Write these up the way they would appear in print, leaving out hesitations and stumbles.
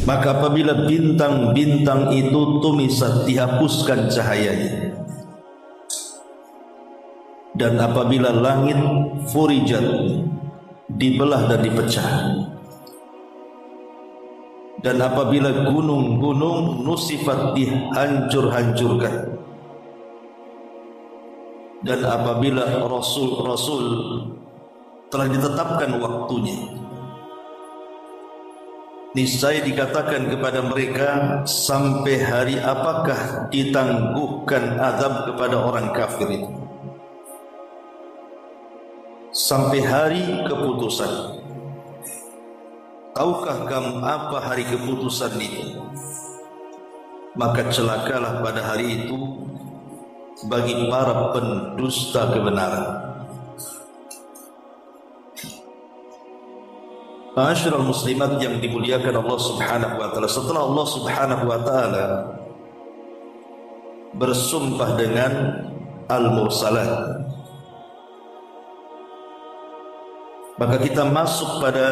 Maka apabila bintang-bintang itu tumisat, dihapuskan cahayanya, dan apabila langit furijat, dibelah dan dipecah, dan apabila gunung-gunung nusifat, dihancur-hancurkan, dan apabila rasul-rasul telah ditetapkan waktunya, niscaya dikatakan kepada mereka, sampai hari apakah ditangguhkan azab kepada orang kafir itu? Sampai hari keputusan. Tahukah kamu apa hari keputusan itu? Maka celakalah pada hari itu bagi para pendusta kebenaran. Ma'asyiral muslimat yang dimuliakan Allah Subhanahu wa taala, setelah Allah Subhanahu wa taala bersumpah dengan al-mursalat, maka kita masuk pada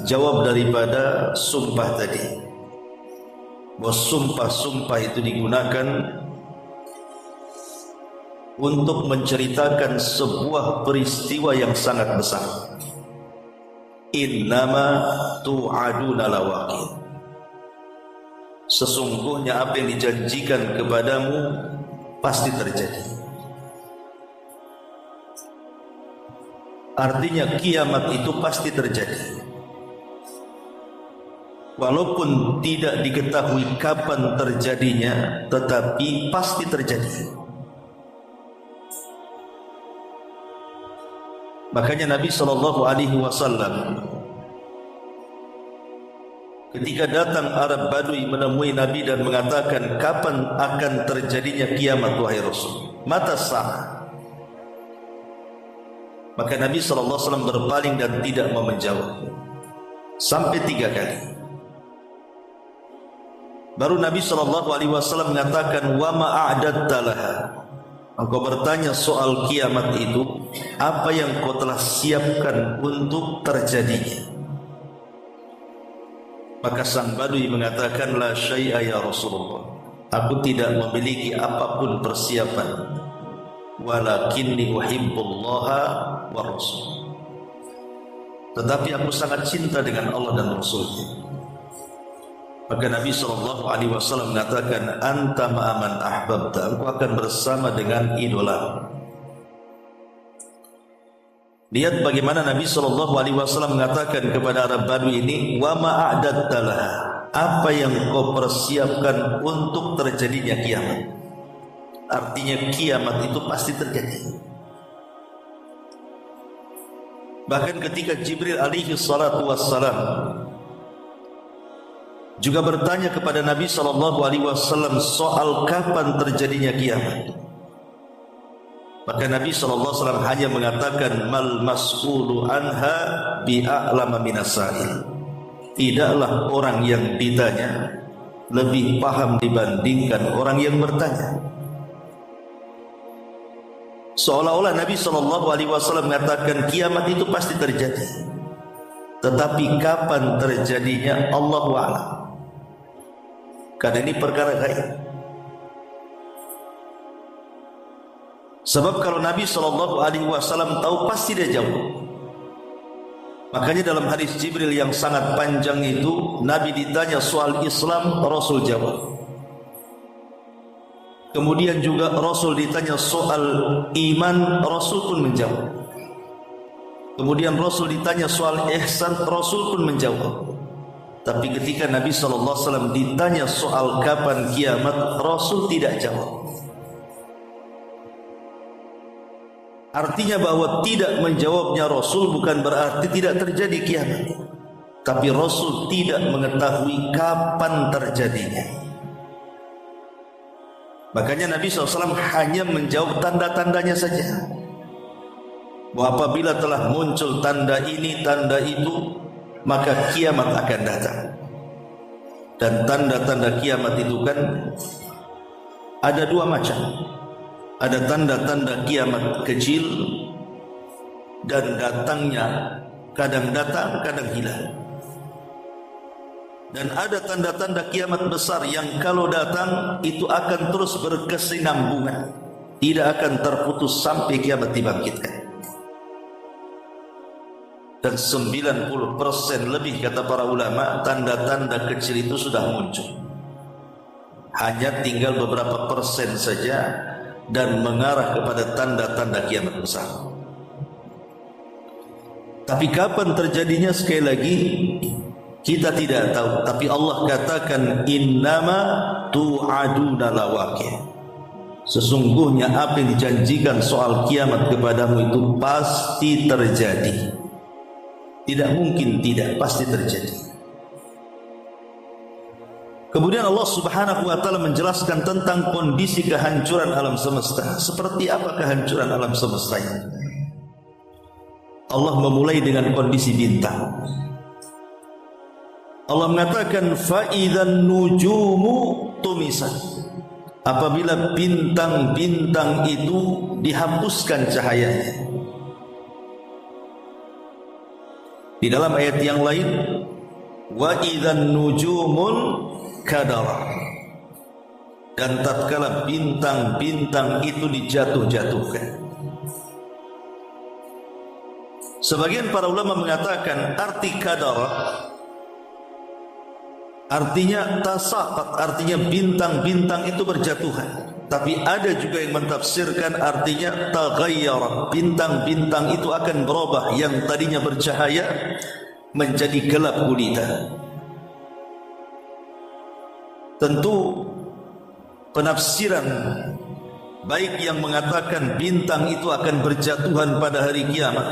jawab daripada sumpah tadi. Bahwa sumpah-sumpah itu digunakan untuk menceritakan sebuah peristiwa yang sangat besar. Innama tu'aduna lawaqi, sesungguhnya apa yang dijanjikan kepadamu pasti terjadi. Artinya kiamat itu pasti terjadi, walaupun tidak diketahui kapan terjadinya, tetapi pasti terjadi. Makanya Nabi SAW ketika datang Arab Badui menemui Nabi dan mengatakan, kapan akan terjadinya kiamat wahai Rasul? Mata sa'ah. Maka Nabi SAW berpaling dan tidak mau menjawab sampai 3 kali. Baru Nabi SAW mengatakan, wa ma'a'adatta laha. Engkau bertanya soal kiamat itu, apa yang kau telah siapkan untuk terjadinya? Maka sang Badui mengatakan, la syai'a ya Rasulullah, aku tidak memiliki apapun persiapan, walakinni uhibbullaha wa rasul, tetapi aku sangat cinta dengan Allah dan Rasulnya. Maka Nabi SAW mengatakan, anta ma'aman ahbabta, aku akan bersama dengan idola. Lihat bagaimana Nabi SAW mengatakan kepada Arab Badui ini, wa ma'adatta laha, apa yang kau persiapkan untuk terjadinya kiamat? Artinya kiamat itu pasti terjadi. Bahkan ketika Jibril alaihi salatu wassalam juga bertanya kepada Nabi SAW soal kapan terjadinya kiamat, maka Nabi SAW hanya mengatakan, mal mas'ulu anha bi'a'lama minas sa'il, tidaklah orang yang ditanya lebih paham dibandingkan orang yang bertanya. Seolah-olah Nabi SAW mengatakan kiamat itu pasti terjadi, tetapi kapan terjadinya Allahu a'lam, karena ini perkara gaib. Sebab kalau Nabi SAW tahu, pasti dia jawab. Makanya dalam hadis Jibril yang sangat panjang itu, Nabi ditanya soal Islam, Rasul jawab. Kemudian juga Rasul ditanya soal iman, Rasul pun menjawab. Kemudian Rasul ditanya soal ihsan, Rasul pun menjawab. Tapi ketika Nabi SAW ditanya soal kapan kiamat, Rasul tidak jawab. Artinya bahwa tidak menjawabnya Rasul bukan berarti tidak terjadi kiamat, tapi Rasul tidak mengetahui kapan terjadinya. Makanya Nabi SAW hanya menjawab tanda-tandanya saja. Bahwa apabila telah muncul tanda ini, tanda itu, maka kiamat akan datang. Dan tanda-tanda kiamat itu kan ada 2 macam. Ada tanda-tanda kiamat kecil, dan datangnya kadang datang, kadang hilang. Dan ada tanda-tanda kiamat besar yang kalau datang itu akan terus berkesinambungan, tidak akan terputus sampai kiamat dibangkitkan. Dan 90% lebih kata para ulama, tanda-tanda kecil itu sudah muncul. Hanya tinggal beberapa persen saja dan mengarah kepada tanda-tanda kiamat besar. Tapi kapan terjadinya sekali lagi kita tidak tahu. Tapi Allah katakan innama tu'aduna lawaqi'. Sesungguhnya apa yang dijanjikan soal kiamat kepadamu itu pasti terjadi. Tidak mungkin tidak, pasti terjadi. Kemudian Allah Subhanahu wa taala menjelaskan tentang kondisi kehancuran alam semesta. Seperti apa kehancuran alam semesta ini? Allah memulai dengan kondisi bintang. Allah mengatakan fa idzan nujumu tumisat. Apabila bintang-bintang itu dihapuskan cahayanya. Di dalam ayat yang lain, wa idzan nujumun kadara. Dan tatkala bintang-bintang itu dijatuh-jatuhkan. Sebagian para ulama mengatakan arti kadara artinya tasaqat, artinya bintang-bintang itu berjatuhan. Tapi ada juga yang mentafsirkan artinya taghayyara, bintang-bintang itu akan berubah, yang tadinya bercahaya menjadi gelap gulita. Tentu penafsiran baik yang mengatakan bintang itu akan berjatuhan pada hari kiamat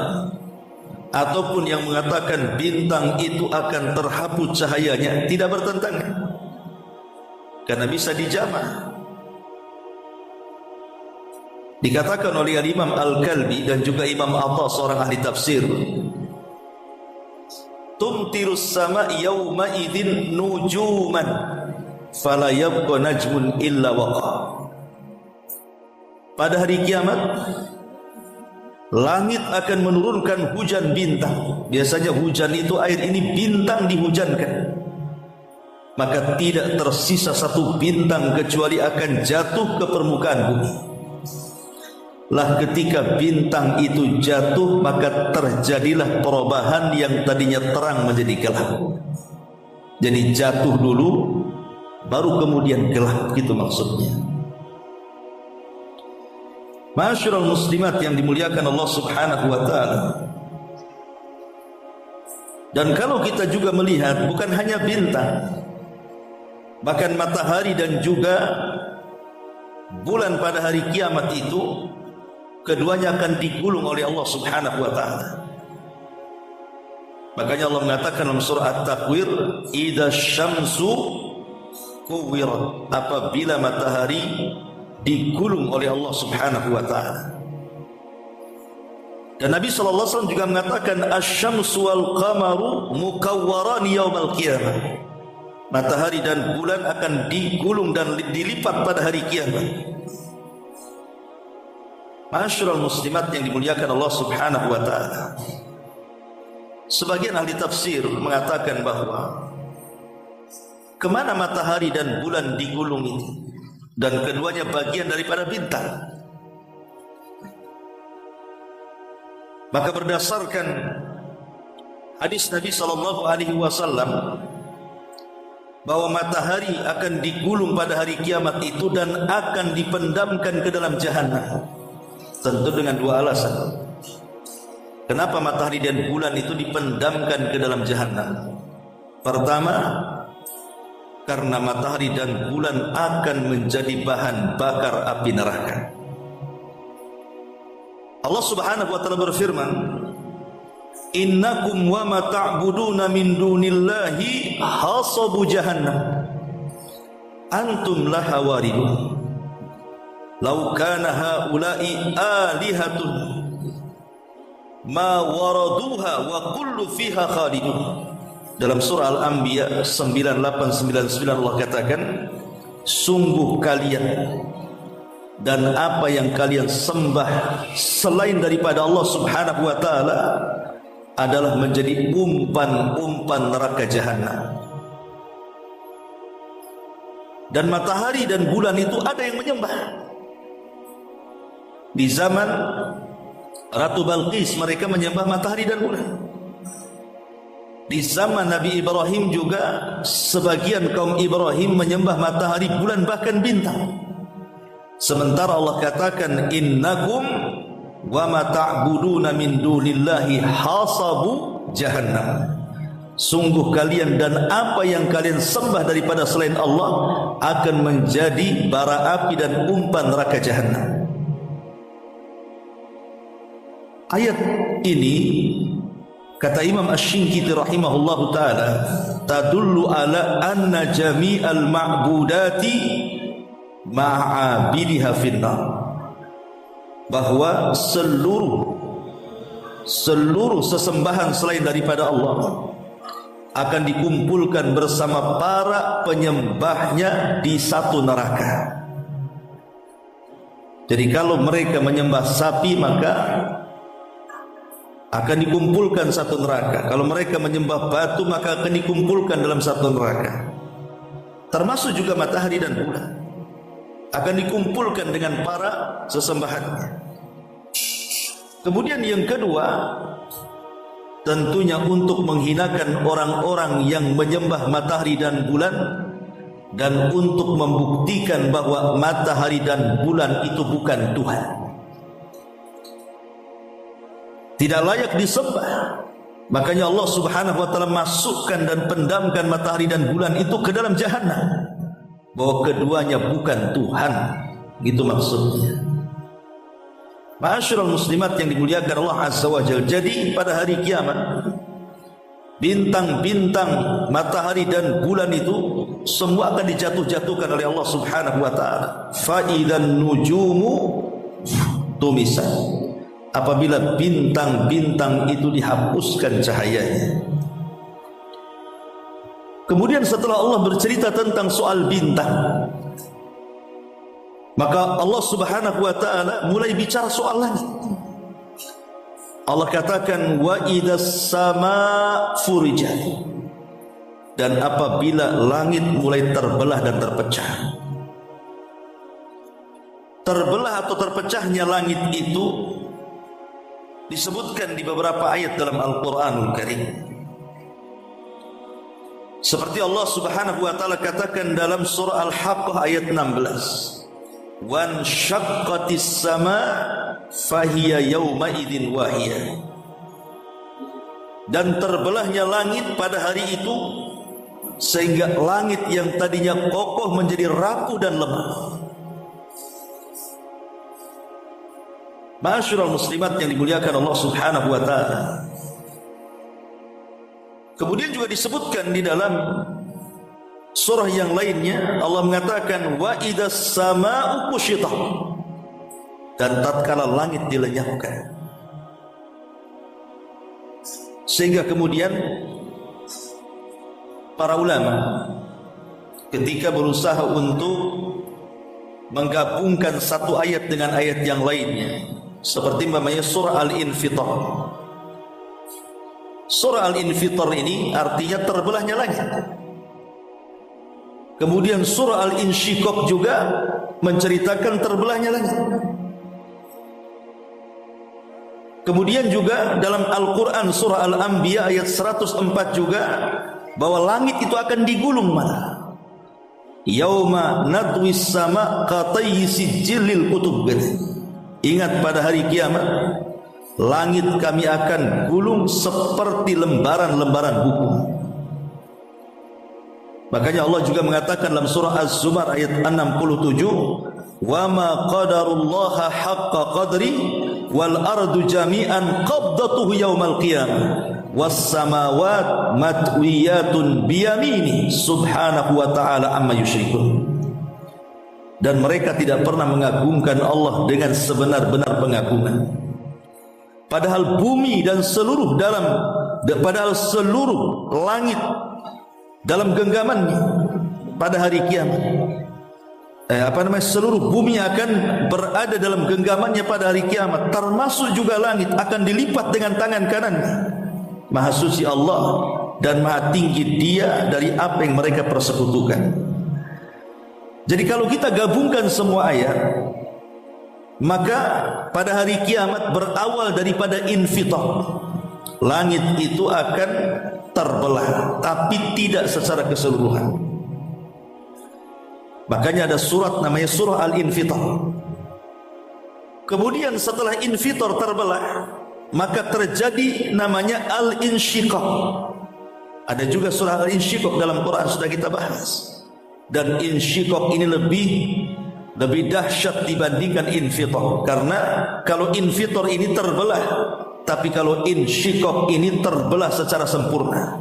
ataupun yang mengatakan bintang itu akan terhapus cahayanya tidak bertentangan, karena bisa dijamak. Dikatakan oleh Imam Al-Kalbi dan juga Imam Atha, seorang ahli tafsir, tumtirus sama yawma idzin nujuman fala yabqa najmun illa waqa. Pada hari kiamat langit akan menurunkan hujan bintang. Biasanya hujan itu air, ini bintang dihujankan. Maka tidak tersisa satu bintang kecuali akan jatuh ke permukaan bumi. Lah ketika bintang itu jatuh, maka terjadilah perubahan yang tadinya terang menjadi gelap. Jadi jatuh dulu baru kemudian gelap, gitu maksudnya. Ma'asyiral muslimat yang dimuliakan Allah Subhanahu wa taala. Dan kalau kita juga melihat bukan hanya bintang, bahkan matahari dan juga bulan pada hari kiamat itu keduanya akan digulung oleh Allah Subhanahu wa taala. Makanya Allah mengatakan dalam surah At-Takwir, idza syamsu kuwirat, apabila matahari digulung oleh Allah Subhanahu wa taala. Dan Nabi sallallahu alaihi wasallam juga mengatakan asy-syamsu wal qamaru mukawwaran yaumal qiyamah. Matahari dan bulan akan digulung dan dilipat pada hari kiamat. Ma'asyiral muslimat yang dimuliakan Allah Subhanahu wa taala. Sebagian ahli tafsir mengatakan bahwa kemana matahari dan bulan digulung ini, dan keduanya bagian daripada bintang. Maka berdasarkan hadis Nabi sallallahu alaihi wasallam bahwa matahari akan digulung pada hari kiamat itu dan akan dipendamkan ke dalam jahanam. Tentu dengan dua alasan. Kenapa matahari dan bulan itu dipendamkan ke dalam jahanam? Pertama, karena matahari dan bulan akan menjadi bahan bakar api neraka. Allah Subhanahu wa taala berfirman, innakum wa ma ta'buduna min dunillahi hasabu jahannam antum laha waridun law kana haula'i alihatun ma waraduha wa kullu fiha khalidun. Dalam surah Al-Anbiya 9899 Allah katakan, sungguh kalian dan apa yang kalian sembah selain daripada Allah Subhanahu wa taala adalah menjadi umpan-umpan neraka jahanam. Dan matahari dan bulan itu ada yang menyembah. Di zaman Ratu Balqis mereka menyembah matahari dan bulan. Di zaman Nabi Ibrahim juga sebagian kaum Ibrahim menyembah matahari, bulan, bahkan bintang. Sementara Allah katakan innakum wa ma ta'buduna min dunillahi hasabu jahannam. Sungguh kalian dan apa yang kalian sembah daripada selain Allah akan menjadi bara api dan umpan neraka jahanam. Ayat ini kata Imam Asy-Syinkiti rahimahullahu taala tadullu ala anna jami'al ma'budati ma'abidiha finnar, bahwa seluruh sesembahan selain daripada Allah akan dikumpulkan bersama para penyembahnya di satu neraka. Jadi kalau mereka menyembah sapi maka akan dikumpulkan satu neraka. Kalau mereka menyembah batu maka akan dikumpulkan dalam satu neraka. Termasuk juga matahari dan bulan akan dikumpulkan dengan para sesembahannya. Kemudian yang kedua, tentunya untuk menghinakan orang-orang yang menyembah matahari dan bulan, dan untuk membuktikan bahwa matahari dan bulan itu bukan Tuhan, tidak layak disembah. Makanya Allah Subhanahu wa taala masukkan dan pendamkan matahari dan bulan itu ke dalam jahanam, bahwa keduanya bukan Tuhan. Gitu maksudnya. Ma'asyiral muslimat yang dimuliakan Allah Azza wa Jalla. Jadi pada hari kiamat bintang-bintang, matahari dan bulan itu semua akan dijatuh-jatuhkan oleh Allah Subhanahu wa taala. Fa idzan nujumu tumisat. Apabila bintang-bintang itu dihapuskan cahayanya. Kemudian setelah Allah bercerita tentang soal bintang, maka Allah Subhanahu wa taala mulai bicara soal langit. Allah katakan wa idzas samaa furijat, dan apabila langit mulai terbelah dan terpecah. Terbelah atau terpecahnya langit itu disebutkan di beberapa ayat dalam Al-Qur'anul Karim. Seperti Allah Subhanahu wa taala katakan dalam surah Al-Haqqah ayat 16, wan syaqqatis sama fahiya yauma idzin wahiyah, dan terbelahnya langit pada hari itu sehingga langit yang tadinya kokoh menjadi rapuh dan lemah. Ma'asyiral muslimat yang dimuliakan Allah Subhanahu wa taala. Kemudian juga disebutkan di dalam surah yang lainnya, Allah mengatakan wa idzas samaa'u kushitat, dan tatkala langit dilenyapkan. Sehingga kemudian para ulama ketika berusaha untuk menggabungkan satu ayat dengan ayat yang lainnya, seperti namanya surah Al-Infitar. Surah Al-Infitar ini artinya terbelahnya langit. Kemudian surah Al-Insyiqaq juga menceritakan terbelahnya langit. Kemudian juga dalam Al-Quran surah Al-Anbiya ayat 104 juga bahwa langit itu akan digulung mana? Yauma natwis sama katayyi sijilil kutub. Ingat pada hari kiamat langit kami akan gulung seperti lembaran-lembaran buku. Makanya Allah juga mengatakan dalam surah Az-Zumar ayat 67, wa ma qadarullaha haqqa qadri wal ardu jami'an qabdatuhu yaumal qiyamah was samawat matwiyatun biyamini subhanahu wa ta'ala amma yusyrikun. Dan mereka tidak pernah mengagungkan Allah dengan sebenar-benar pengagungan, padahal bumi dan seluruh langit dalam genggamannya pada hari kiamat seluruh bumi akan berada dalam genggamannya pada hari kiamat, termasuk juga langit akan dilipat dengan tangan kanannya. Maha suci Allah dan maha tinggi Dia dari apa yang mereka persekutukan. Jadi kalau kita gabungkan semua ayat, maka pada hari kiamat berawal daripada infitar. Langit itu akan terbelah, tapi tidak secara keseluruhan. Makanya ada surat namanya surah Al-Infitar. Kemudian setelah infitar terbelah, maka terjadi namanya Al-Insyiqaq. Ada juga surah Al-Insyiqaq dalam Quran, sudah kita bahas. Dan insyiqaq ini lebih dahsyat dibandingkan infitar. Karena kalau infitar ini terbelah, tapi kalau insyiqaq ini terbelah secara sempurna.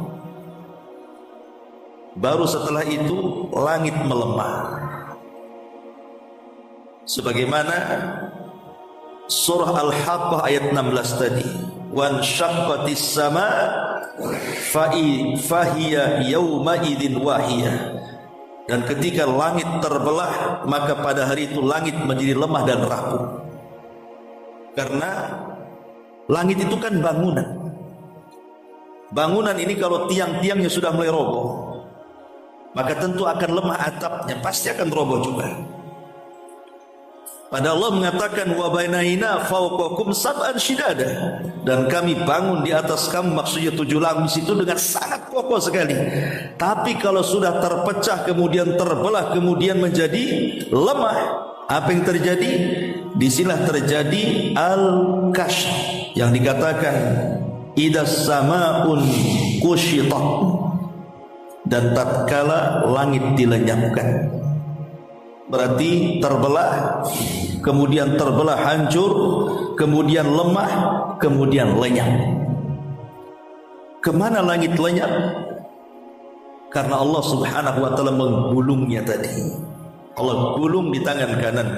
Baru setelah itu langit melemah. Sebagaimana surah Al-Haqqah ayat 16 tadi, wan syaqqatis sama fahiya yawma idzin wahiyah. Dan ketika langit terbelah, maka pada hari itu langit menjadi lemah dan rapuh. Karena langit itu kan bangunan. Bangunan ini kalau tiang-tiangnya sudah mulai roboh, maka tentu akan lemah atapnya, pasti akan roboh juga. Pada Allah mengatakan wa bainaina fawqakum sab'an shidada, dan kami bangun di atas kamu, maksudnya 7 lapis itu dengan sangat kokoh sekali. Tapi kalau sudah terpecah kemudian terbelah kemudian menjadi lemah, apa yang terjadi? Disinilah terjadi al-kasy yang dikatakan idas samaun kushitat, dan tatkala langit dilenyapkan. Berarti terbelah, kemudian terbelah hancur, kemudian lemah, kemudian lenyap. Kemana langit lenyap? Karena Allah subhanahu wa ta'ala menggulungnya tadi. Allah gulung di tangan kanan,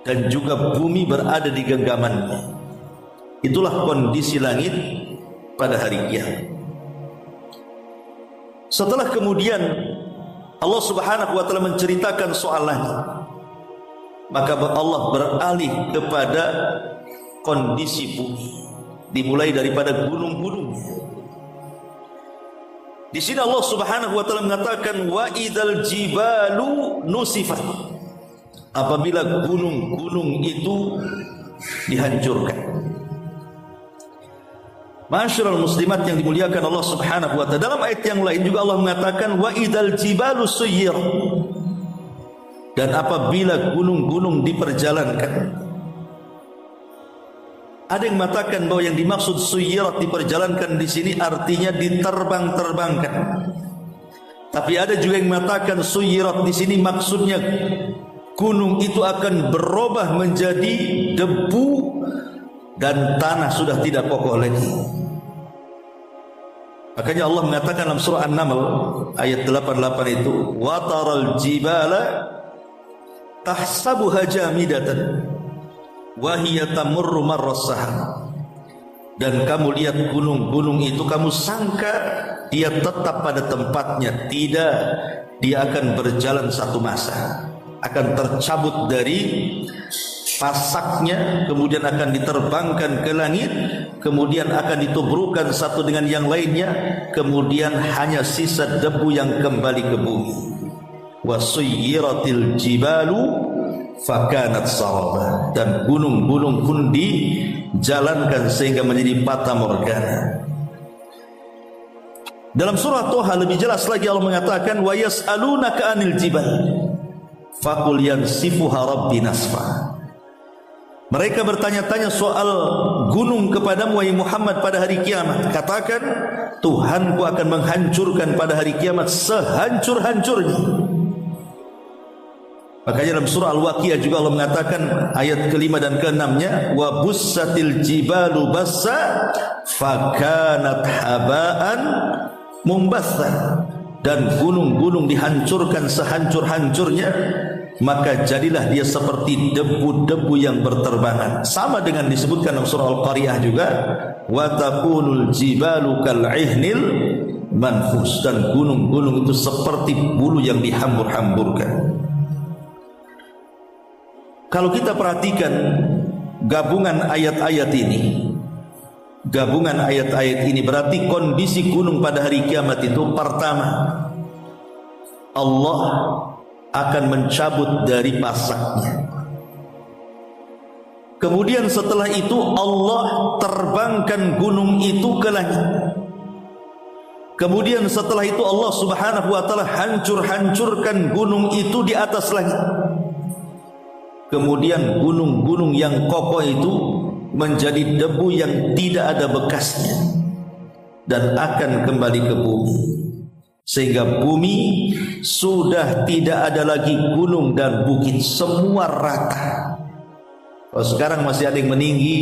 dan juga bumi berada di genggamannya. Itulah kondisi langit pada hari kiamat. Setelah kemudian Allah subhanahu wa ta'ala menceritakan soal langit, maka Allah beralih kepada kondisi bumi, dimulai daripada gunung-gunung. Di sini Allah subhanahu wa ta'ala mengatakan wa idzal jibalu nusifat, apabila gunung-gunung itu dihancurkan. Ma'asyiral muslimat yang dimuliakan Allah subhanahu wa ta'ala, dalam ayat yang lain juga Allah mengatakan wa idzal jibalu suyyirat, dan apabila gunung-gunung diperjalankan. Ada yang mengatakan bahwa yang dimaksud suyyirat diperjalankan di sini artinya diterbang-terbangkan. Tapi ada juga yang mengatakan suyyirat di sini maksudnya gunung itu akan berubah menjadi debu dan tanah sudah tidak kokoh lagi. Makanya Allah mengatakan dalam surah An-Naml ayat 88 itu wa taral jibala tahsabuha jamidatan wa hiya tamurru marras sahab, dan kamu lihat gunung-gunung itu kamu sangka dia tetap pada tempatnya. Tidak, dia akan berjalan satu masa, akan tercabut dari pasaknya, kemudian akan diterbangkan ke langit, kemudian akan ditubrukkan satu dengan yang lainnya, kemudian hanya sisa debu yang kembali ke bumi. Wasuyyiratil jibalu fakanat saraba, dan gunung-gunung pun dijalankan sehingga menjadi fata morgana. Dalam surah Toha lebih jelas lagi Allah mengatakan wa yas'alunaka 'anil jibal faqul yansifuha rabbi nasfa. Mereka bertanya-tanya soal gunung kepadamu wahai Muhammad pada hari kiamat. Katakan, Tuhanku akan menghancurkan pada hari kiamat sehancur-hancurnya. Makanya dalam surah Al-Waqiah juga Allah mengatakan ayat ke-5 dan ke-6-nya wa bussatil jibalu bassa fakanat habaan mumbatha, dan gunung-gunung dihancurkan sehancur-hancurnya, maka jadilah dia seperti debu-debu yang berterbangan. Sama dengan disebutkan dalam surah Al-Qariyah juga wa takunul jibalu kal'ihnil manfus, dan gunung-gunung itu seperti bulu yang dihambur-hamburkan. kalau kita perhatikan gabungan ayat-ayat ini, berarti kondisi gunung pada hari kiamat itu, pertama, Allah akan mencabut dari pasaknya. Kemudian setelah itu Allah terbangkan gunung itu ke langit. Kemudian setelah itu Allah Subhanahu wa taala hancurkan gunung itu di atas langit. Kemudian gunung-gunung yang kokoh itu menjadi debu yang tidak ada bekasnya dan akan kembali ke bumi, sehingga bumi sudah tidak ada lagi gunung dan bukit, semua rata. Kalau sekarang masih ada yang meninggi,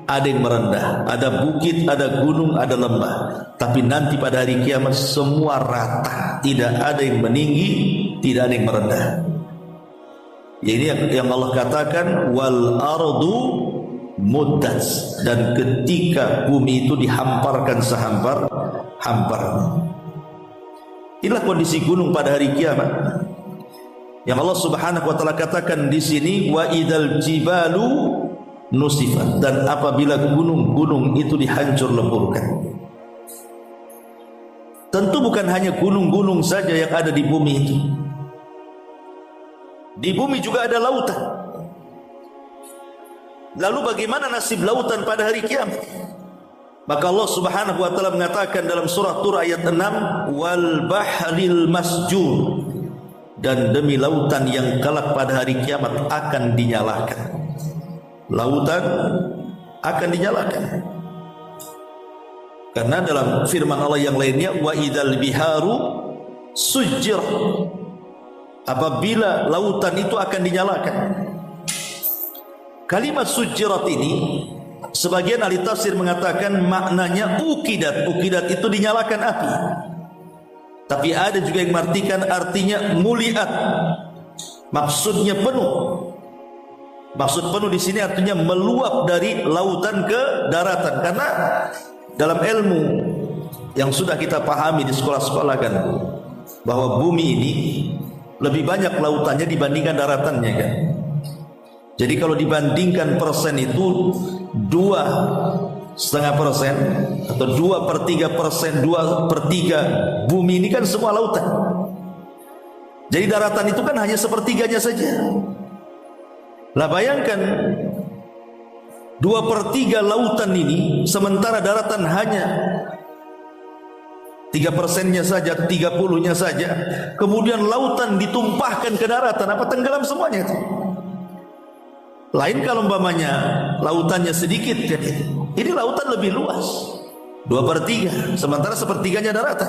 ada yang merendah, ada bukit, ada gunung, ada lembah. Tapi nanti pada hari kiamat semua rata, tidak ada yang meninggi, tidak ada yang merendah. Ya, ini yang Allah katakan wal ardu muddat, dan ketika bumi itu dihamparkan sehampar-hamparnya. Inilah kondisi gunung pada hari kiamat yang Allah Subhanahu wa taala katakan di sini, wa idzal jibalu nusifat, dan apabila gunung-gunung itu dihancur leburkan. Tentu bukan hanya gunung-gunung saja yang ada di bumi itu. Di bumi juga ada lautan. Lalu bagaimana nasib lautan pada hari kiamat? Maka Allah Subhanahu wa taala mengatakan dalam surah Tur ayat 6, wal bahril masjur, dan demi lautan yang kelak pada hari kiamat akan dinyalakan. Lautan akan dinyalakan. Karena dalam firman Allah yang lainnya, wa idzal biharu sujjir, apabila lautan itu akan dinyalakan. Kalimat sujjirat ini sebagian ahli tafsir mengatakan maknanya ukidat. Ukidat itu dinyalakan api. Tapi ada juga yang mengartikan artinya muliat, maksudnya penuh. Maksud penuh di sini artinya meluap dari lautan ke daratan. Karena dalam ilmu yang sudah kita pahami di sekolah-sekolah kan, bahwa bumi ini lebih banyak lautannya dibandingkan daratannya kan. Jadi kalau dibandingkan persen itu 2,5% atau 2/3%, 2/3 bumi ini kan semua lautan. Jadi daratan itu kan hanya sepertiganya saja. Lah bayangkan 2/3 lautan ini, sementara daratan hanya 3%-nya saja, 30-nya saja. Kemudian lautan ditumpahkan ke daratan, apa tenggelam semuanya itu? Lain kalau umpamanya lautannya sedikit, ini lautan lebih luas, 2/3, sementara sepertiganya daratan.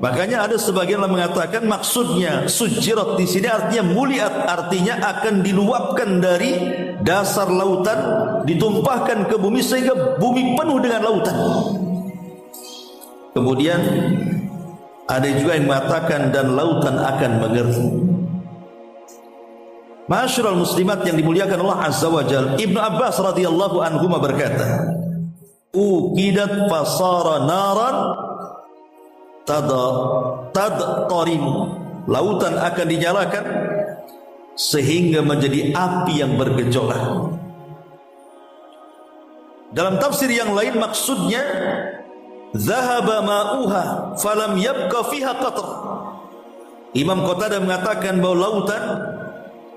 Makanya ada sebagian yang mengatakan maksudnya sujjirat di sini artinya muliat, artinya akan diluapkan dari dasar lautan, ditumpahkan ke bumi sehingga bumi penuh dengan lautan. Kemudian ada juga yang mengatakan dan lautan akan mengerti. Ma'asyiral muslimat yang dimuliakan Allah Azza wa Jalla, Ibnu Abbas radhiyallahu anhu berkata, uqidat fasara naran tadtarim, lautan akan dinyalakan sehingga menjadi api yang bergejolak. Dalam tafsir yang lain maksudnya zahaba ma'uha falam yabqa fiha qatr. Imam Qatadah mengatakan bahwa lautan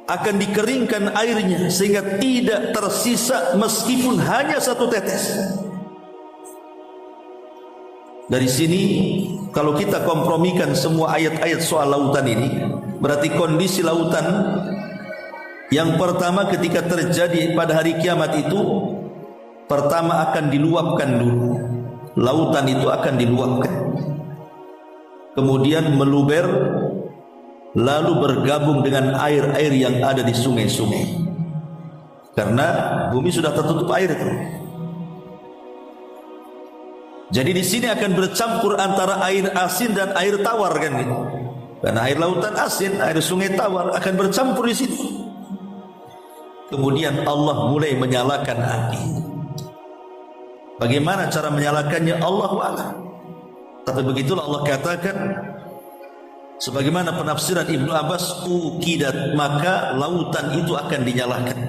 akan dikeringkan airnya sehingga tidak tersisa meskipun hanya satu tetes. Dari sini kalau kita kompromikan semua ayat-ayat soal lautan ini, berarti kondisi lautan yang pertama ketika terjadi pada hari kiamat itu, pertama akan diluapkan dulu. Lautan itu akan diluapkan, kemudian meluber, lalu bergabung dengan air-air yang ada di sungai-sungai. Karena bumi sudah tertutup air itu. Jadi di sini akan bercampur antara air asin dan air tawar kan gitu. Karena air lautan asin, air sungai tawar akan bercampur di situ. Kemudian Allah mulai menyalakan api. Bagaimana cara menyalakannya Allahu a'lam. Tapi begitulah Allah katakan, Sebagaimana penafsiran Ibnu Abbas, ukidat, maka lautan itu akan dinyalakan.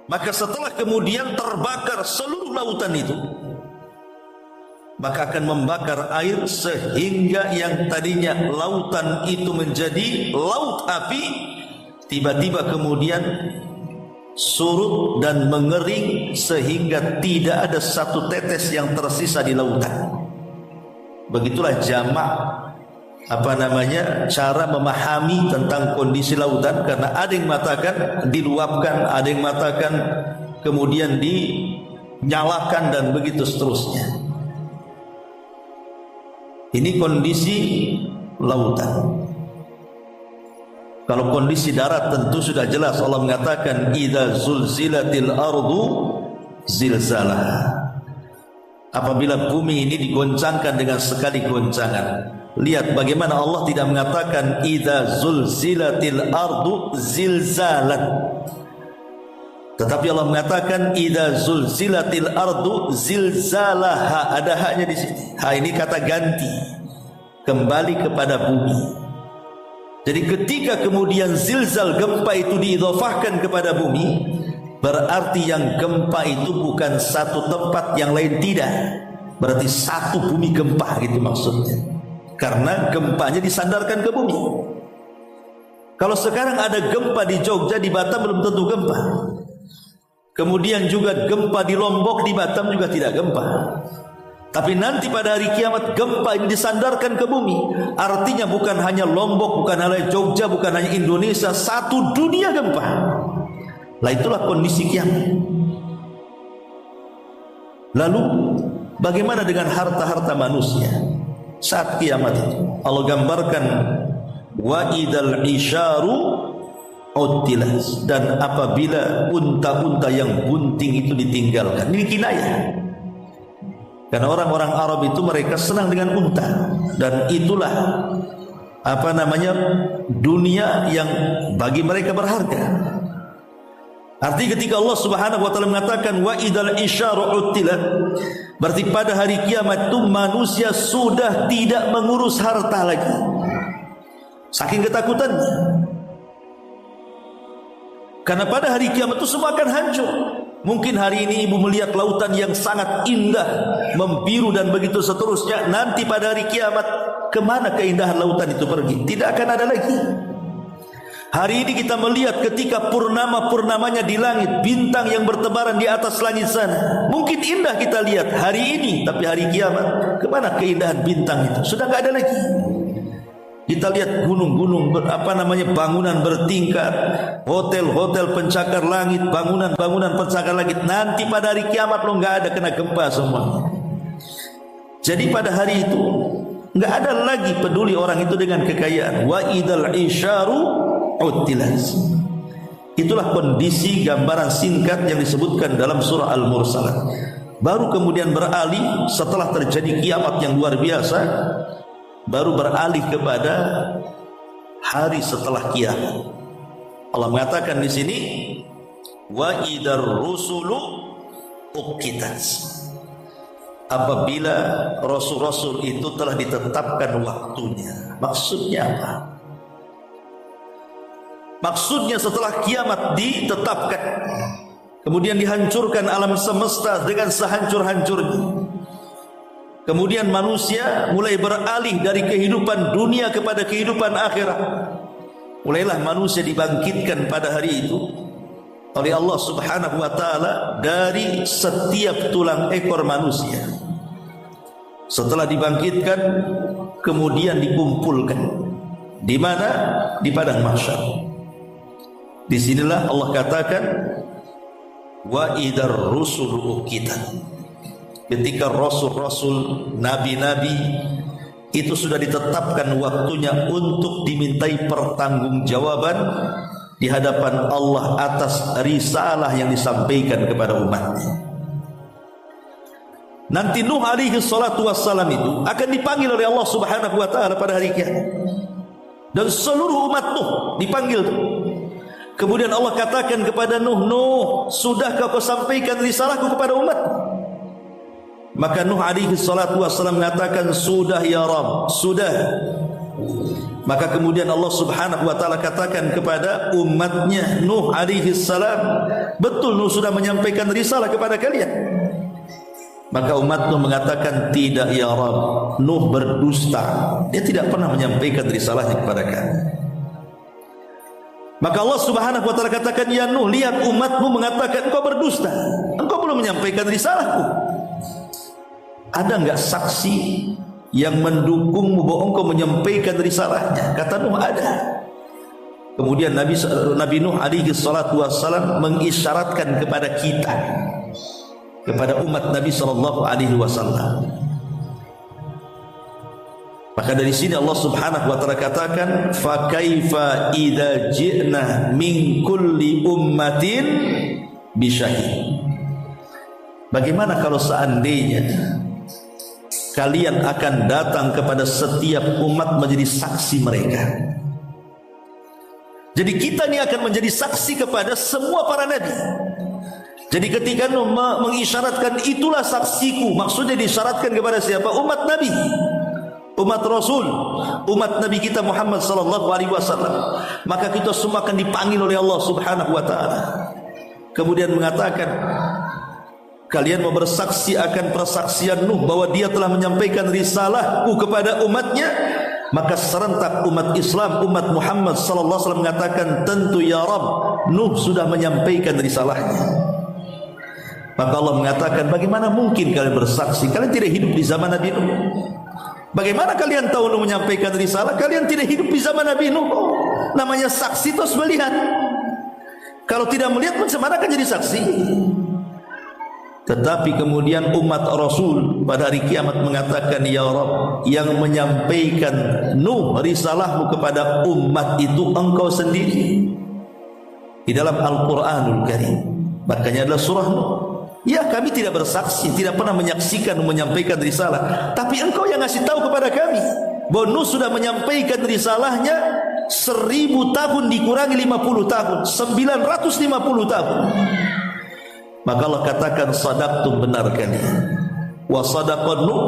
Maka setelah kemudian terbakar seluruh lautan itu, maka akan membakar air sehingga yang tadinya lautan itu menjadi laut api, tiba-tiba kemudian surut dan mengering sehingga tidak ada satu tetes yang tersisa di lautan. Begitulah jamak cara memahami tentang kondisi lautan, karena ada yang mengatakan diluapkan, ada yang mengatakan kemudian dinyalakan dan begitu seterusnya. Ini kondisi lautan. Kalau kondisi darat tentu sudah jelas, Allah mengatakan idza zulzilatil ardu zilzalaha. Apabila bumi ini digoncangkan dengan sekali goncangan. Lihat bagaimana Allah tidak mengatakan idza zulzilatil ardu zilzalan, tetapi Allah mengatakan idza zulzilatil ardu zilzalaha. Ada haknya di sini. Ha ini kata ganti, kembali kepada bumi. Jadi ketika kemudian zilzal, gempa itu diidhafahkan kepada bumi, berarti yang gempa itu bukan satu tempat yang lain, tidak. Berarti satu bumi gempa gitu maksudnya. Karena gempanya disandarkan ke bumi. Kalau sekarang ada gempa di Jogja, di Batam belum tentu gempa. Kemudian juga gempa di Lombok, di Batam juga tidak gempa. Tapi nanti pada hari kiamat gempa ini disandarkan ke bumi. Artinya bukan hanya Lombok, bukan hanya Jogja, bukan hanya Indonesia, satu dunia gempa. Lah itulah kondisi kiamat. Lalu bagaimana dengan harta-harta manusia saat kiamat itu? Allah gambarkan wa idal isyaru utilas, dan apabila unta-unta yang bunting itu ditinggalkan. Ini kinayah, karena orang-orang Arab itu mereka senang dengan unta, dan itulah dunia yang bagi mereka berharga. Artinya ketika Allah Subhanahu wa taala mengatakan wa idal isyaru utilat, berarti pada hari kiamat itu manusia sudah tidak mengurus harta lagi, saking ketakutannya. Karena pada hari kiamat itu semua akan hancur. Mungkin hari ini ibu melihat lautan yang sangat indah, membiru dan begitu seterusnya. Nanti pada hari kiamat, kemana keindahan lautan itu pergi? Tidak akan ada lagi. Hari ini kita melihat ketika purnama-purnamanya di langit, bintang yang bertebaran di atas langit sana. Mungkin indah kita lihat hari ini, tapi hari kiamat, kemana keindahan bintang itu? Sudah tidak ada lagi. Kita lihat gunung-gunung, bangunan bertingkat, hotel-hotel pencakar langit, bangunan-bangunan pencakar langit. Nanti pada hari kiamat lo nggak ada, kena gempa semua. Jadi pada hari itu nggak ada lagi peduli orang itu dengan kekayaan. Wa idal isyaru utilas. Itulah kondisi gambaran singkat yang disebutkan dalam surah Al-Mursalat. Baru kemudian beralih setelah terjadi kiamat yang luar biasa, baru beralih kepada hari setelah kiamat. Allah mengatakan di sini wa idar rusulu uqitat. Apabila rasul-rasul itu telah ditetapkan waktunya. Maksudnya apa? Maksudnya setelah kiamat ditetapkan, kemudian dihancurkan alam semesta dengan sehancur-hancurnya. Kemudian manusia mulai beralih dari kehidupan dunia kepada kehidupan akhirat. Mulailah manusia dibangkitkan pada hari itu oleh Allah Subhanahu wa taala dari setiap tulang ekor manusia. Setelah dibangkitkan, kemudian dikumpulkan. Di mana? Di padang mahsyar. Disinilah Allah katakan wa idar rusulu uqitat. Ketika rasul-rasul, nabi-nabi itu sudah ditetapkan waktunya untuk dimintai pertanggungjawaban di hadapan Allah atas risalah yang disampaikan kepada umatnya. Nanti Nuh alaihi salatu wassalam itu akan dipanggil oleh Allah Subhanahu wa taala pada hari kiamat. Dan seluruh umat Nuh dipanggil. Kemudian Allah katakan kepada Nuh, Nuh, sudahkah kau sampaikan risalahku kepada umat? Maka Nuh alaihi salatu wassalam mengatakan, sudah ya Rabb, sudah. Maka kemudian Allah subhanahu wa ta'ala katakan kepada umatnya Nuh alaihi salam, betul Nuh sudah menyampaikan risalah kepada kalian. Maka umat Nuh mengatakan, tidak ya Rabb, Nuh berdusta, dia tidak pernah menyampaikan risalahnya kepada kami. Maka Allah subhanahu wa ta'ala katakan, ya Nuh, lihat umatmu mengatakan engkau berdusta, engkau belum menyampaikan risalahku. Ada enggak saksi yang mendukungmu bahwa engkau menyampaikan risalahnya? Kata Nuh, ada. Kemudian Nabi Nuh alaihi salatu wassalam mengisyaratkan kepada kita, kepada umat Nabi sallallahu alaihi wasallam. Maka dari sini Allah subhanahu wa ta'ala katakan, fa kaifa idza ji'na min kulli ummatin bisyahid. Bagaimana kalau seandainya kalian akan datang kepada setiap umat menjadi saksi mereka? Jadi kita ini akan menjadi saksi kepada semua para nabi. Jadi ketika Nuh mengisyaratkan itulah saksiku, maksudnya disyaratkan kepada siapa? Umat Nabi, umat Rasul, umat Nabi kita Muhammad sallallahu alaihi wasallam. Maka kita semua akan dipanggil oleh Allah subhanahu wa ta'ala. Kemudian mengatakan, kalian mau bersaksi akan persaksian Nuh bahwa dia telah menyampaikan risalahku kepada umatnya. Maka serentak umat Islam, umat Muhammad sallallahu alaihi wasallam mengatakan, tentu ya Rabb, Nuh sudah menyampaikan risalahnya. Maka Allah mengatakan, bagaimana mungkin kalian bersaksi? Kalian tidak hidup di zaman Nabi Nuh. Bagaimana kalian tahu Nuh menyampaikan risalah? Kalian tidak hidup di zaman Nabi Nuh. Namanya saksi terus melihat. Kalau tidak melihat, macam mana akan jadi saksi? Tetapi kemudian umat Rasul pada hari kiamat mengatakan, ya Rabb, yang menyampaikan Nuh risalahmu kepada umat itu engkau sendiri. Di dalam Al-Quranul Karim, makanya adalah surah Nuh. Ya, kami tidak bersaksi, tidak pernah menyaksikan menyampaikan risalah, tapi engkau yang ngasih tahu kepada kami bahwa Nuh sudah menyampaikan risalahnya 1000 tahun dikurangi 50 tahun, 950 tahun. Maka Allah katakan, sadaqtum, benar kalian. Wa sadaqa Nuh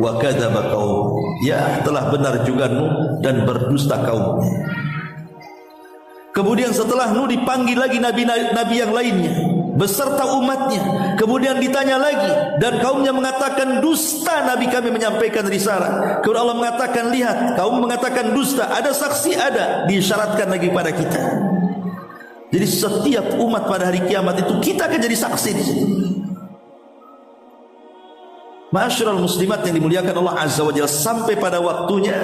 wa kadzaba qaum. Ya, telah benar juga Nuh dan berdusta kaumnya. Kemudian setelah Nuh dipanggil lagi nabi-nabi yang lainnya beserta umatnya. Kemudian ditanya lagi dan kaumnya mengatakan, dusta nabi kami menyampaikan risalah. Kemudian Allah mengatakan, lihat, kaum mengatakan dusta, ada saksi, ada, disyaratkan lagi pada kita. Jadi setiap umat pada hari kiamat itu kita akan jadi saksi di situ. Ma'asyiral muslimat yang dimuliakan Allah Azza wa Jalla, sampai pada waktunya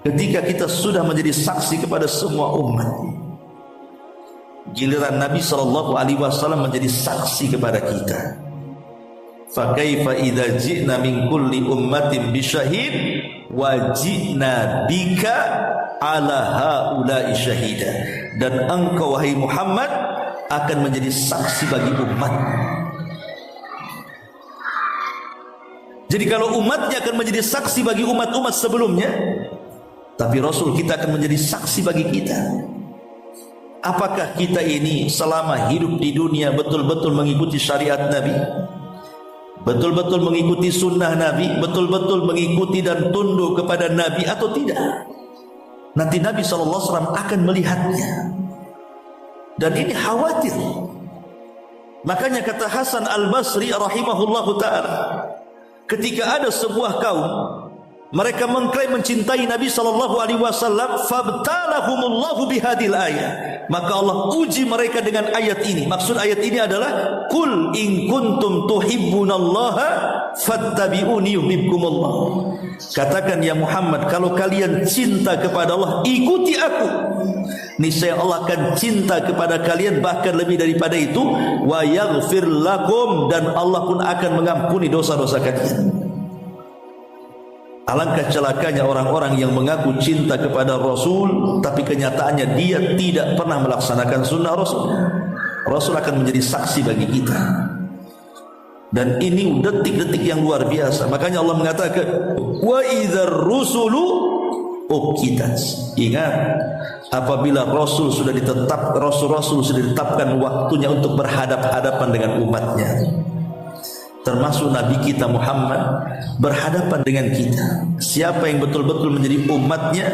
ketika kita sudah menjadi saksi kepada semua umat, giliran Nabi sallallahu alaihi wasallam menjadi saksi kepada kita. Fa kaifa idza ji'na min kulli ummatin bisyahid wa ji'na bika ala haula'i syahida. Dan engkau wahai Muhammad akan menjadi saksi bagi umat. Jadi kalau umatnya akan menjadi saksi bagi umat-umat sebelumnya, tapi Rasul kita akan menjadi saksi bagi kita. Apakah kita ini selama hidup di dunia betul-betul mengikuti syariat Nabi, betul-betul mengikuti sunnah Nabi, betul-betul mengikuti dan tunduk kepada Nabi atau tidak? Nanti Nabi SAW akan melihatnya, dan ini khawatir. Makanya kata Hasan Al-Basri rahimahullahu ta'ala, ketika ada sebuah kaum mereka mengklaim mencintai Nabi SAW, fabtalahumullahu bihadil ayat, maka Allah uji mereka dengan ayat ini. Maksud ayat ini adalah, Qul in kuntum tuhibbunallaha fattabi'uni yuhibbukumullah. Katakan ya Muhammad, kalau kalian cinta kepada Allah, ikuti aku, niscaya Allah akan cinta kepada kalian, bahkan lebih daripada itu, wa yaghfir lakum, dan Allah pun akan mengampuni dosa-dosa kalian. Alangkah celakanya orang-orang yang mengaku cinta kepada Rasul, tapi kenyataannya dia tidak pernah melaksanakan sunnah Rasul. Rasul akan menjadi saksi bagi kita. Dan ini detik-detik yang luar biasa. Makanya Allah mengatakan, wa idzar rusulu uqitat. Ingat, apabila Rasul sudah ditetapkan waktunya untuk berhadap-hadapan dengan umatnya. termasuk Nabi kita Muhammad, berhadapan dengan kita. Siapa yang betul-betul menjadi umatnya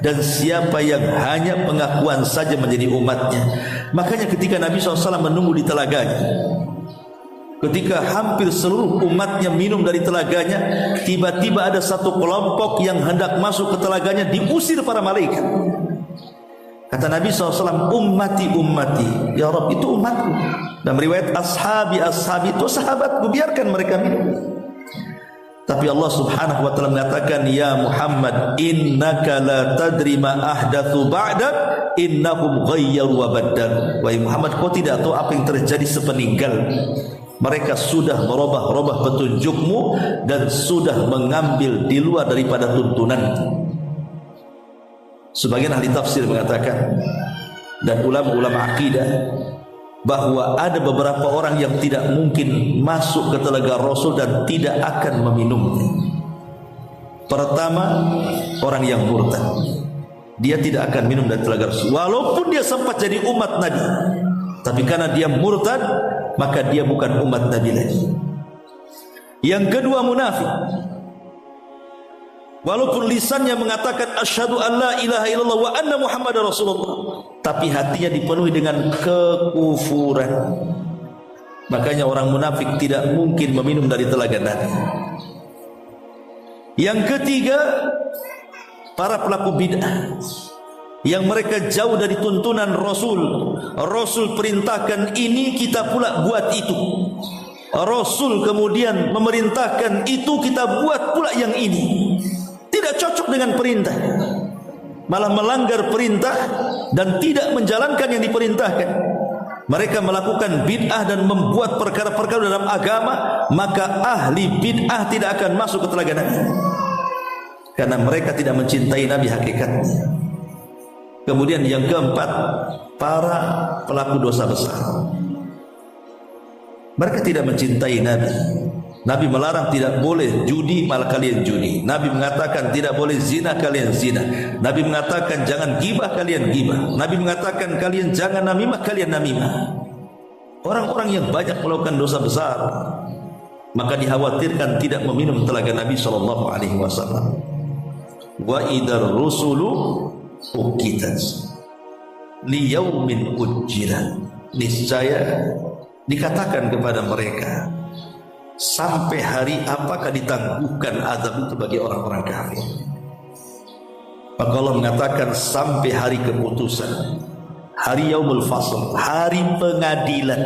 dan siapa yang hanya pengakuan saja menjadi umatnya. Makanya ketika Nabi SAW menunggu di telaganya, ketika hampir seluruh umatnya minum dari telaganya, tiba-tiba ada satu kelompok yang hendak masuk ke telaganya, diusir para malaikat. Kata Nabi SAW, ummati ummati, ya Rabb, itu umatku. Dan riwayat ashabi ashabi, itu sahabatku, biarkan mereka minum. Tapi Allah Subhanahu wa taala mengatakan, ya Muhammad, innaka la tadri ma ahdatsu ba'dak, innahum ghayyaru wa baddalu. Wahai Muhammad, kau tidak tahu apa yang terjadi sepeninggal. Mereka sudah merubah-rubah petunjukmu dan sudah mengambil di luar daripada tuntunanmu. Sebagian ahli tafsir mengatakan, dan ulama-ulama akidah, bahwa ada beberapa orang yang tidak mungkin masuk ke telaga Rasul dan tidak akan meminumnya. Pertama, orang yang murtad, dia tidak akan minum dari telaga Rasul walaupun dia sempat jadi umat Nabi. Tapi karena dia murtad, maka dia bukan umat Nabi lagi. Yang kedua, munafik. Walaupun lisannya mengatakan asyhadu an la ilaha illallah wa anna muhammadar rasulullah, tapi hatinya dipenuhi dengan kekufuran. Makanya orang munafik tidak mungkin meminum dari telaga Nabi. Yang ketiga, para pelaku bid'ah yang mereka jauh dari tuntunan Rasul. Rasul perintahkan ini, kita pula buat itu. Rasul kemudian memerintahkan itu, kita buat pula yang ini. Tidak cocok dengan perintah, malah melanggar perintah dan tidak menjalankan yang diperintahkan. Mereka melakukan bid'ah dan membuat perkara-perkara dalam agama, maka ahli bid'ah tidak akan masuk ke telaga Nabi, karena mereka tidak mencintai Nabi hakikatnya. Kemudian yang keempat, para pelaku dosa besar. Mereka tidak mencintai Nabi. Nabi melarang tidak boleh judi, malah kalian judi. Nabi mengatakan tidak boleh zina, kalian zina. Nabi mengatakan jangan gibah, kalian gibah. Nabi mengatakan kalian jangan namimah, kalian namimah. Orang-orang yang banyak melakukan dosa besar, maka dikhawatirkan tidak meminum telaga Nabi SAW. Wa idar rusulu uqitat liyaumin ujjilan, niscaya dikatakan kepada mereka, sampai hari apakah ditangguhkan azab itu bagi orang-orang kafir. Maka Allah mengatakan sampai hari keputusan, hari yaumul fasl, hari pengadilan.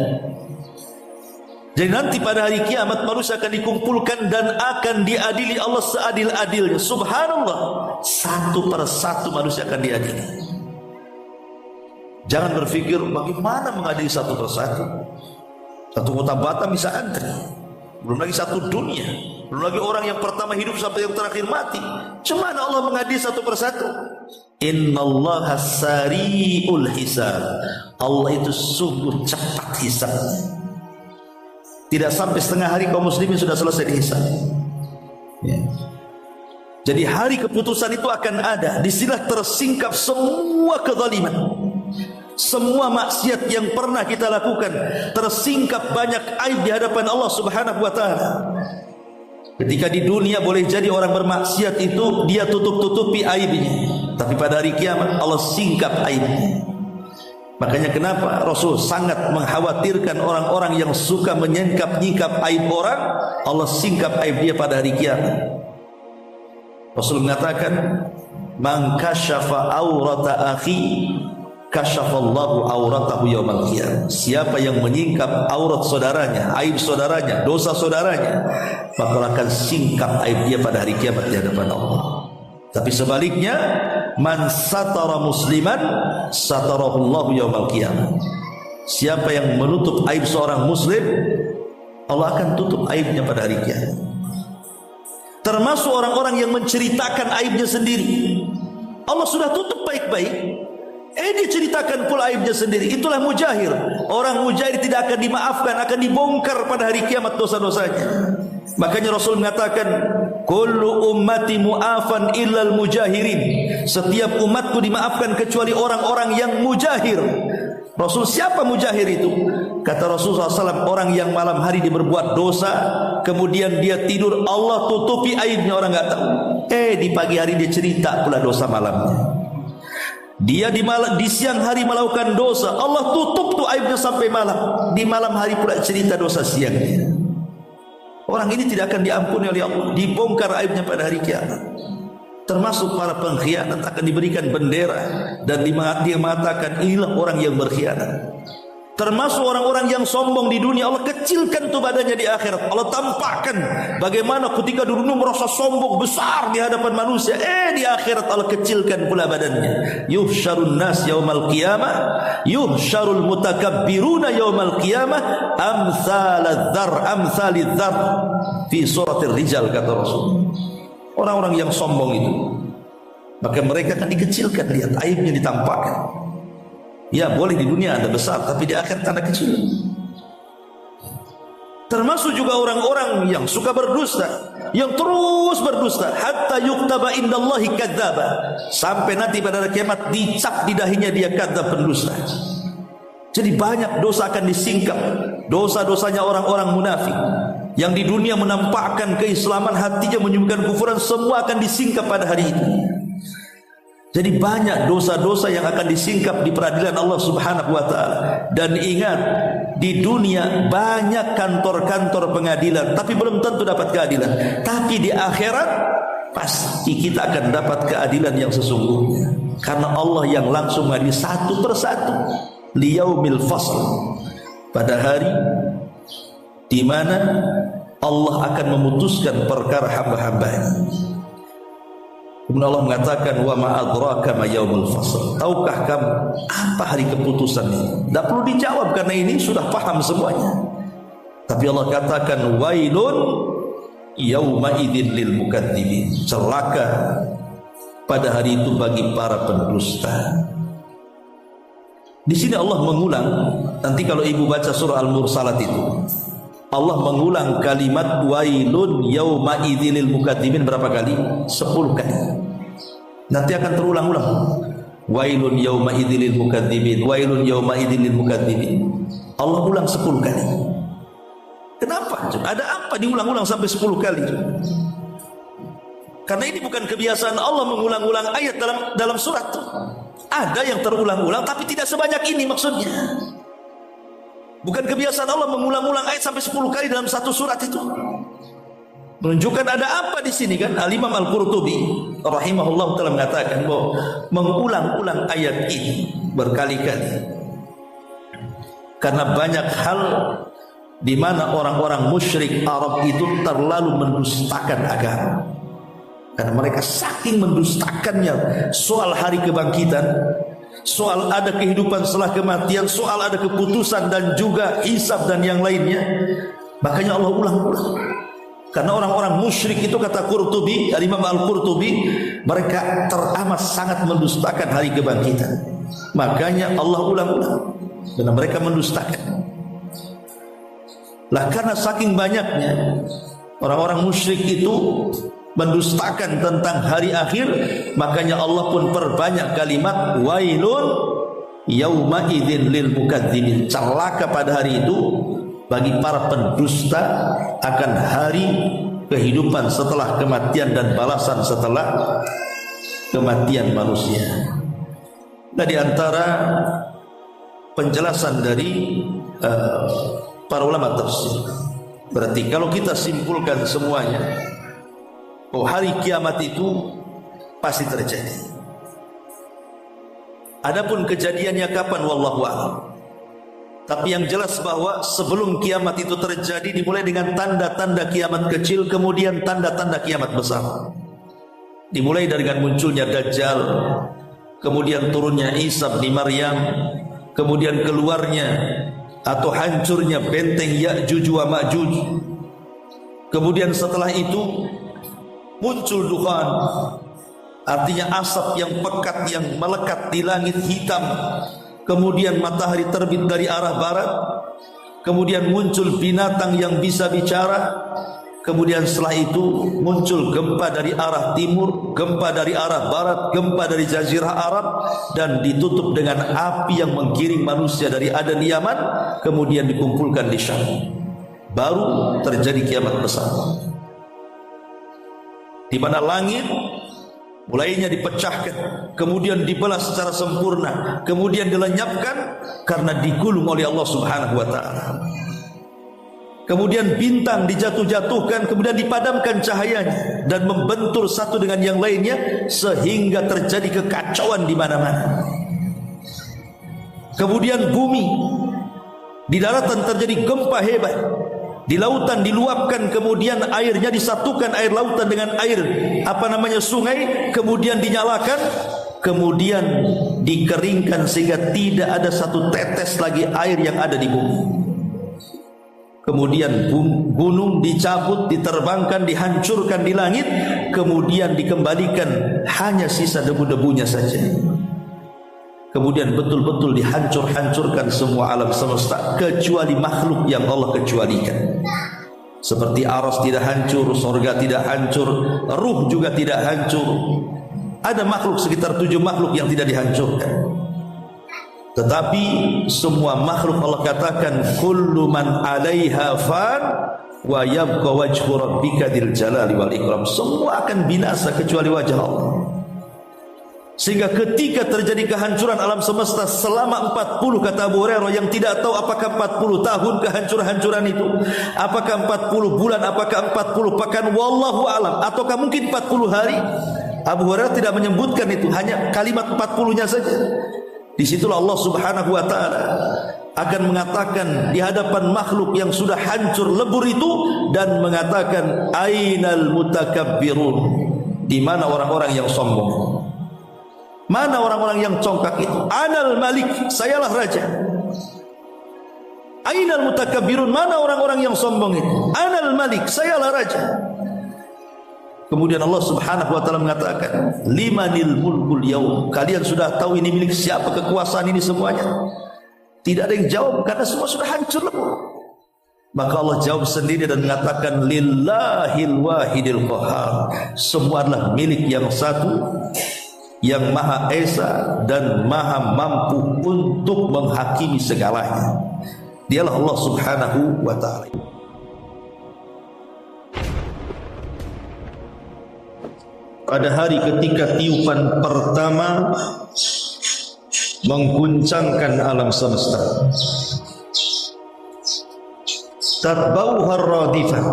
Jadi nanti pada hari kiamat manusia akan dikumpulkan dan akan diadili Allah seadil-adilnya. Subhanallah, satu per satu manusia akan diadili. Jangan berpikir bagaimana mengadili satu per satu. Satu kota Batam bisa antri, belum lagi satu dunia, belum lagi orang yang pertama hidup sampai yang terakhir mati. Cemana Allah mengadili satu persatu? Innallaha sari'ul hisab. Allah itu sungguh cepat hisabnya. Tidak sampai setengah hari kaum muslimin sudah selesai dihisab. Ya. Jadi hari keputusan itu akan ada. Disinilah tersingkap semua kezaliman, semua maksiat yang pernah kita lakukan. Tersingkap banyak aib di hadapan Allah Subhanahu wa taala. Ketika di dunia boleh jadi orang bermaksiat itu dia tutup-tutupi aibnya, tapi pada hari kiamat Allah singkap aibnya. Makanya kenapa Rasul sangat mengkhawatirkan orang-orang yang suka menyingkap-nyingkap aib orang, Allah singkap aib dia pada hari kiamat. Rasul mengatakan, "Man kasyafa aurata akhi, kasyafallahu auratahu yaumal qiyamah." Siapa yang menyingkap aurat saudaranya, aib saudaranya, dosa saudaranya, maka akan singkap aib dia pada hari kiamat di hadapan Allah. Tapi sebaliknya, man satara musliman satarahullahu yaumal qiyamah. Siapa yang menutup aib seorang muslim, Allah akan tutup aibnya pada hari kiamat. Termasuk orang-orang yang menceritakan aibnya sendiri, Allah sudah tutup baik-baik, dia ceritakan pula aibnya sendiri. Itulah mujahir. Orang mujahir tidak akan dimaafkan, akan dibongkar pada hari kiamat dosa-dosanya. Makanya Rasul mengatakan, kullu ummati mu'afan illal mujahirin. Setiap umatku dimaafkan kecuali orang-orang yang mujahir. Rasul, siapa mujahir itu? Kata Rasulullah SAW, orang yang malam hari dia berbuat dosa, kemudian dia tidur, Allah tutupi aibnya, orang nggak tahu. Di pagi hari dia cerita pula dosa malamnya. Dia di siang hari melakukan dosa, Allah tutup tuh aibnya sampai malam. Di malam hari pula cerita dosa siangnya. Orang ini tidak akan diampuni oleh Allah, dibongkar aibnya pada hari kiamat. Termasuk para pengkhianat akan diberikan bendera dan dia mengatakan inilah orang yang berkhianat. Termasuk orang-orang yang sombong di dunia, Allah kecilkan tuh badannya di akhirat. Allah tampakkan bagaimana ketika dulu merasa sombong besar di hadapan manusia, di akhirat Allah kecilkan pula badannya. Yuhsyarun nas yaumal qiyamah, yuhsyarul mutakabbiruna yaumal qiyamah amsaladzar fi suratir rijal, kata Rasul. Orang-orang yang sombong itu, maka mereka akan dikecilkan, lihat aibnya ditampakkan. Ya boleh di dunia Anda besar, tapi di akhirat Anda kecil. Termasuk juga orang-orang yang suka berdusta, yang terus berdusta, hatta yuktaba indallahi kadzdzaba, sampai nanti pada hari kiamat dicap di dahinya dia kadzdzab, pendusta. Jadi banyak dosa akan disingkap, dosa-dosanya orang-orang munafik yang di dunia menampakkan keislaman, hatinya menyembunyikan kufuran, semua akan disingkap pada hari itu. Jadi banyak dosa-dosa yang akan disingkap di peradilan Allah Subhanahu wa taala. Dan ingat, di dunia banyak kantor-kantor pengadilan, tapi belum tentu dapat keadilan. Tapi di akhirat pasti kita akan dapat keadilan yang sesungguhnya, karena Allah yang langsung mengadili satu persatu. Liyaumil fasl, pada hari di mana Allah akan memutuskan perkara hamba-hambanya. Kemudian Allah mengatakan, wa ma adraka ma yaumul fasl. Tahukah kamu apa hari keputusan ini? Tidak perlu dijawab karena ini sudah paham semuanya. Tapi Allah katakan, wailun yauma idzin lil mukadzibin. Celaka pada hari itu bagi para pendusta. Di sini Allah mengulang, nanti kalau ibu baca surah Al-Mursalat itu, Allah mengulang kalimat wailun yauma idzil mukadzibin berapa kali? 10 kali. Nanti akan terulang-ulang. Wailun yauma idzil mukadzibin, wailun yauma idzil mukadzibin. Allah ulang 10 kali. Kenapa? Ada apa diulang-ulang sampai 10 kali? Karena ini bukan kebiasaan Allah mengulang-ulang ayat dalam surat. Ada yang terulang-ulang tapi tidak sebanyak ini maksudnya. Bukan kebiasaan Allah mengulang-ulang ayat sampai 10 kali dalam satu surat itu. Menunjukkan ada apa di sini kan? Al-Imam Al-Qurtubi rahimahullah telah mengatakan bahwa mengulang-ulang ayat ini berkali-kali karena banyak hal di mana orang-orang musyrik Arab itu terlalu mendustakan agama. Karena mereka saking mendustakannya soal hari kebangkitan, soal ada kehidupan setelah kematian, soal ada keputusan dan juga hisab dan yang lainnya. Makanya Allah ulang-ulang. Karena orang-orang musyrik itu, kata Qurtubi, Imam Al-Qurtubi, mereka teramat sangat mendustakan hari kebangkitan. Makanya Allah ulang-ulang. Karena mereka mendustakan. Lah karena saking banyaknya orang-orang musyrik itu mendustakan tentang hari akhir, makanya Allah pun perbanyak kalimat wailun yauma idzin lil mukadzibin. Celaka pada hari itu bagi para pendusta akan hari kehidupan setelah kematian dan balasan setelah kematian manusia. Nah, di antara penjelasan dari para ulama tafsir, berarti kalau kita simpulkan semuanya, oh, hari kiamat itu pasti terjadi. Adapun kejadiannya kapan, wallahu a'lam. Tapi yang jelas bahwa sebelum kiamat itu terjadi dimulai dengan tanda-tanda kiamat kecil, kemudian tanda-tanda kiamat besar. Dimulai dengan munculnya Dajjal, kemudian turunnya Isa bin Maryam, kemudian keluarnya atau hancurnya benteng Ya'juj wa Ma'juj. Kemudian setelah itu muncul dukhan, artinya asap yang pekat yang melekat di langit hitam. Kemudian matahari terbit dari arah barat. Kemudian muncul binatang yang bisa bicara. Kemudian setelah itu muncul gempa dari arah timur, gempa dari arah barat, gempa dari Jazirah Arab, dan ditutup dengan api yang menggiring manusia dari Aden Yaman, kemudian dikumpulkan di Syam. Baru terjadi kiamat besar, di mana langit mulainya dipecahkan, kemudian dibelah secara sempurna, kemudian dilenyapkan karena digulung oleh Allah Subhanahu wa taala. Kemudian bintang dijatuh-jatuhkan, kemudian dipadamkan cahayanya dan membentur satu dengan yang lainnya sehingga terjadi kekacauan di mana-mana. Kemudian bumi, di daratan terjadi gempa hebat, di lautan diluapkan, kemudian airnya disatukan, air lautan dengan air sungai, kemudian dinyalakan, kemudian dikeringkan sehingga tidak ada satu tetes lagi air yang ada di bumi. Kemudian gunung dicabut, diterbangkan, dihancurkan di langit, kemudian dikembalikan hanya sisa debu-debunya saja. Kemudian betul-betul dihancur-hancurkan semua alam semesta kecuali makhluk yang Allah kecualikan. Seperti aras tidak hancur, sorga tidak hancur, ruh juga tidak hancur. Ada makhluk sekitar 7 makhluk yang tidak dihancurkan. Tetapi semua makhluk Allah katakan kullu man 'alaiha fan wa yabqa wajhu rabbika dzil jalali wal ikram. Semua akan binasa kecuali wajah Allah. Sehingga ketika terjadi kehancuran alam semesta selama 40, kata Abu Hurairah yang tidak tahu apakah 40 tahun kehancuran-hancuran itu, apakah 40 bulan, apakah 40 pekan, wallahu alam, ataukah mungkin 40 hari. Abu Hurairah tidak menyebutkan itu, hanya kalimat 40-nya saja. Disitulah Allah Subhanahu wa ta'ala akan mengatakan di hadapan makhluk yang sudah hancur lebur itu, dan mengatakan ainal mutakabbirun, di mana orang-orang yang sombong, mana orang-orang yang congkak itu. Anal malik, sayalah raja. Ainal mutakabbirun, mana orang-orang yang sombong itu. Anal malik, sayalah raja. Kemudian Allah Subhanahu wa taala mengatakan, limanil mulkul yaum. Kalian sudah tahu ini milik siapa kekuasaan ini semuanya? Tidak ada yang jawab karena semua sudah hancur lebur. Maka Allah jawab sendiri dan mengatakan lillahil wahidil qahhar. Semua adalah milik yang satu, yang Maha Esa dan Maha mampu untuk menghakimi segalanya. Dialah Allah Subhanahu wa taala. Pada hari ketika tiupan pertama mengguncangkan alam semesta, tatbauhar radifah,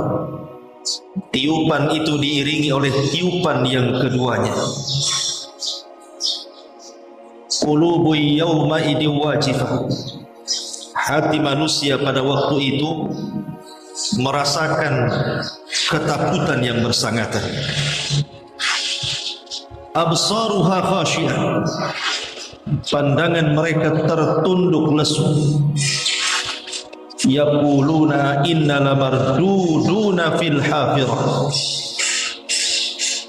tiupan itu diiringi oleh tiupan yang keduanya. Qulubu yawma idin wajifah, hati manusia pada waktu itu merasakan ketakutan yang bersangatan. Absaruha khashi'ah, pandangan mereka tertunduk lesu. Yaquluna inna lamarduduna fil hafirah,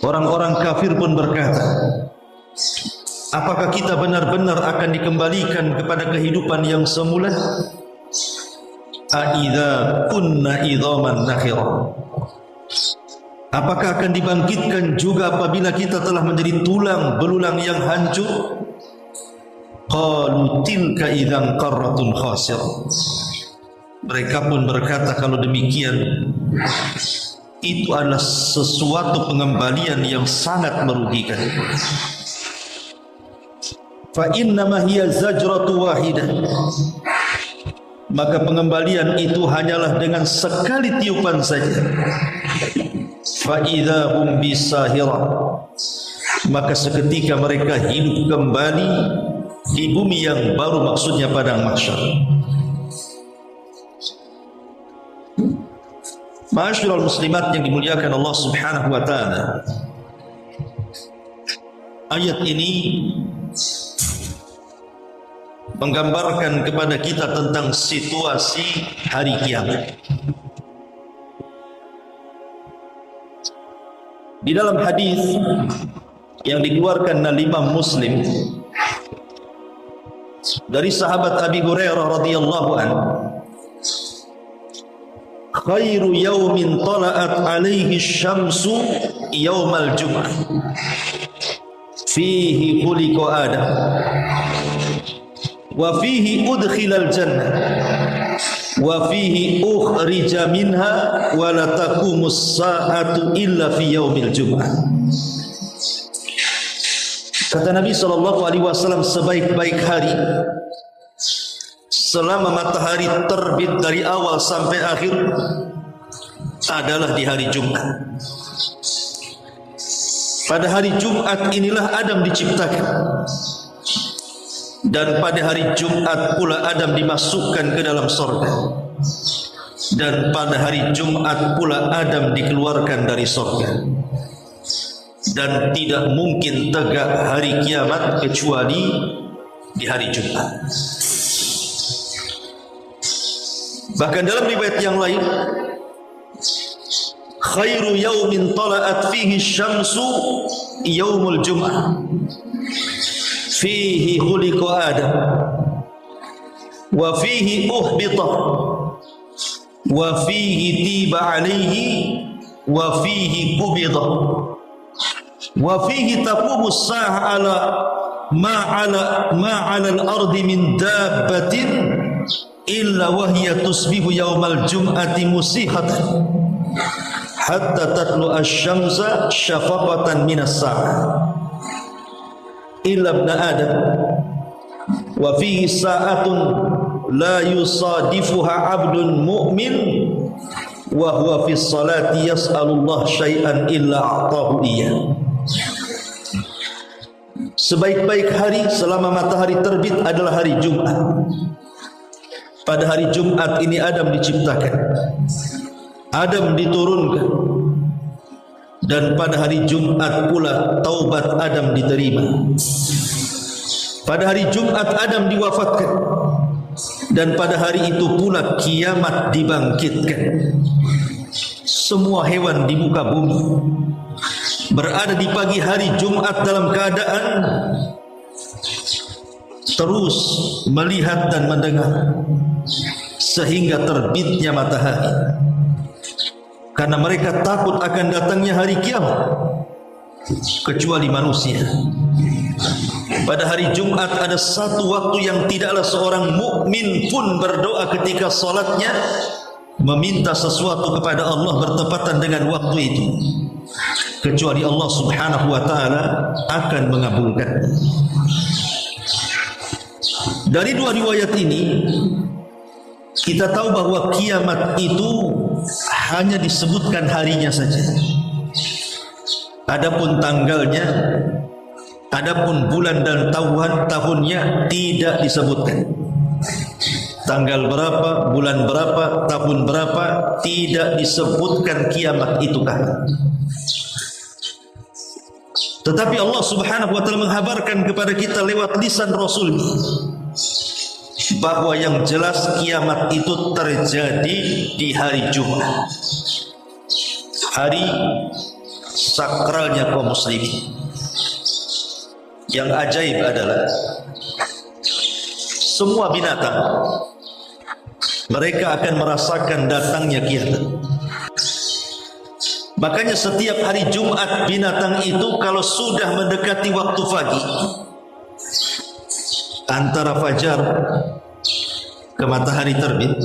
orang-orang kafir pun berkata, apakah kita benar-benar akan dikembalikan kepada kehidupan yang semula? Aidza kunna idzaman nakhirah, apakah akan dibangkitkan juga apabila kita telah menjadi tulang belulang yang hancur? Qalu tilka idzan qarratun khasirah, mereka pun berkata kalau demikian itu adalah sesuatu pengembalian yang sangat merugikan. Fa innama hiya zajratu wahidah, maka pengembalian itu hanyalah dengan sekali tiupan saja. Fa idza hum bisahirah, maka seketika mereka hidup kembali di bumi yang baru, maksudnya padang mahsyar. Ma'asyiral muslimat yang dimuliakan Allah Subhanahu wa taala, ayat ini menggambarkan kepada kita tentang situasi hari kiamat. Di dalam hadis yang dikeluarkan oleh Imam Muslim dari sahabat Abi Hurairah radhiyallahu anhu, khairu yaumin tala'at alaihi syamsu yaumal jum'ah fihi khuliqa Adam wa fihi udkhilal jannah wa fihi ukhrija minha wa la taqumus sa'atu illa fi yaumil jum'ah. Kata Nabi SAW, sebaik-baik hari selama matahari terbit dari awal sampai akhir adalah di hari Jumat. Pada hari Jumat inilah Adam diciptakan, dan pada hari Jumat pula Adam dimasukkan ke dalam surga, dan pada hari Jumat pula Adam dikeluarkan dari surga. Dan tidak mungkin tegak hari kiamat kecuali di hari Jumat. Bahkan dalam riwayat yang lain, khairu yaumin tala'at fihi syamsu yaumul jum'ah fihi khuliqa Adam wa fihi uhbita wa fihi tiba alaihi wa fihi qubida wa fihi taqumu as-sa'a ala ma 'ala al-ardi min dabbatin illa wahya tusbihu yaumal jum'ati musihatan hatta tatlu asy-syamsa syafaqatan minas sa'ah illa ibn Adam wa fihi sa'atun la yusadifuha 'abdun mu'min wa huwa fi sholati yas'alullah syai'an illa a'tahu iyyah. Sebaik-baik hari selama matahari terbit adalah hari Jumat. Pada hari Jumat ini Adam diciptakan, Adam diturunkan, dan pada hari Jumat pula taubat Adam diterima. Pada hari Jumat Adam diwafatkan, dan pada hari itu pula kiamat dibangkitkan. Semua hewan di muka bumi berada di pagi hari Jumat dalam keadaan terus melihat dan mendengar sehingga terbitnya matahari, karena mereka takut akan datangnya hari kiamat, kecuali manusia. Pada hari Jumat ada satu waktu yang tidaklah seorang mukmin pun berdoa ketika salatnya meminta sesuatu kepada Allah bertepatan dengan waktu itu, kecuali Allah Subhanahu wa taala akan mengabulkan. Dari dua riwayat ini kita tahu bahwa kiamat itu hanya disebutkan harinya saja. Adapun tanggalnya, adapun bulan dan tahunnya tidak disebutkan. Tanggal berapa, bulan berapa, tahun berapa, tidak disebutkan kiamat itu kapan. Tetapi Allah Subhanahu wa taala menghabarkan kepada kita lewat lisan Rasul bahwa yang jelas kiamat itu terjadi di hari Jumat, hari sakralnya kaum muslimin. Yang ajaib adalah semua binatang mereka akan merasakan datangnya kiamat. Makanya setiap hari Jumat binatang itu kalau sudah mendekati waktu pagi, antara fajar ke matahari terbit,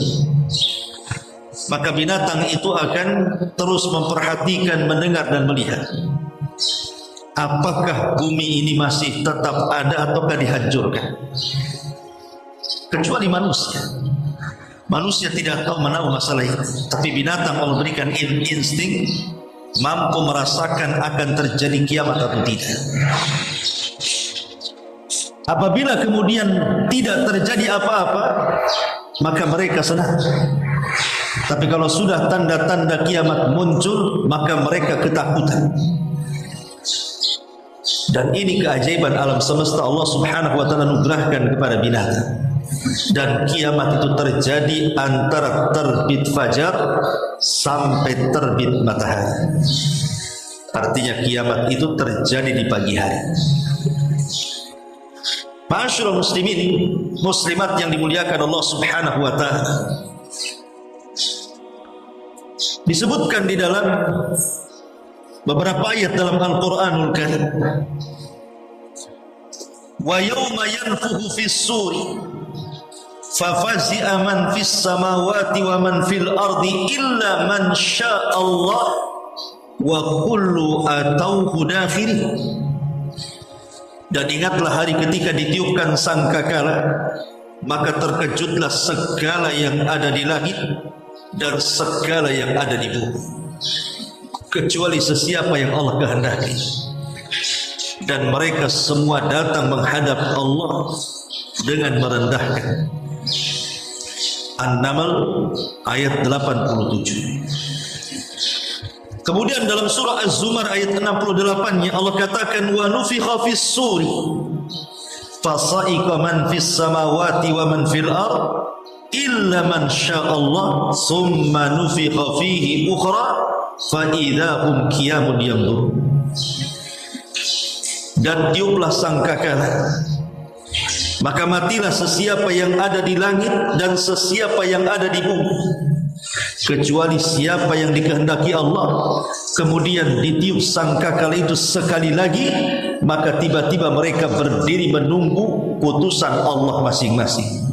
maka binatang itu akan terus memperhatikan, mendengar dan melihat apakah bumi ini masih tetap ada ataukah dihancurkan. Kecuali manusia. Manusia tidak tahu menahu masalah itu, tapi binatang Allah berikan insting, mampu merasakan akan terjadi kiamat atau tidak. Apabila kemudian tidak terjadi apa-apa, maka mereka senang. Tapi kalau sudah tanda-tanda kiamat muncul, maka mereka ketakutan. Dan ini keajaiban alam semesta, Allah Subhanahu wa taala anugerahkan kepada binatang. Dan kiamat itu terjadi antara terbit fajar sampai terbit matahari. Artinya kiamat itu terjadi di pagi hari. Ma'asyiral muslimin, muslimat yang dimuliakan Allah Subhanahu wa taala. Disebutkan di dalam beberapa ayat dalam Al-Quranul Karim, wa yawma yanfukhu fis suri fafazi'a man fis samawati wa man fil ardi illa man syaa Allah wa kullu atauhu dakhirin. Dan ingatlah hari ketika ditiupkan sangkakala, maka terkejutlah segala yang ada di langit dan segala yang ada di bumi, kecuali sesiapa yang Allah kehendaki, dan mereka semua datang menghadap Allah dengan merendahkan. An-Naml ayat 87. Kemudian dalam surah Az-Zumar ayat 68-nya Allah katakan, wa nufikha fis suri fasa'iqa man fis samawati wa man fil ard illa man syaa Allah summa nufikha fihi ukhra fa idahum qiyamun yanzurun. Dan tiuplah sangkakala, maka matilah sesiapa yang ada di langit dan sesiapa yang ada di bumi, kecuali siapa yang dikehendaki Allah. Kemudian ditiup sangkakala itu sekali lagi, maka tiba-tiba mereka berdiri menunggu putusan Allah masing-masing.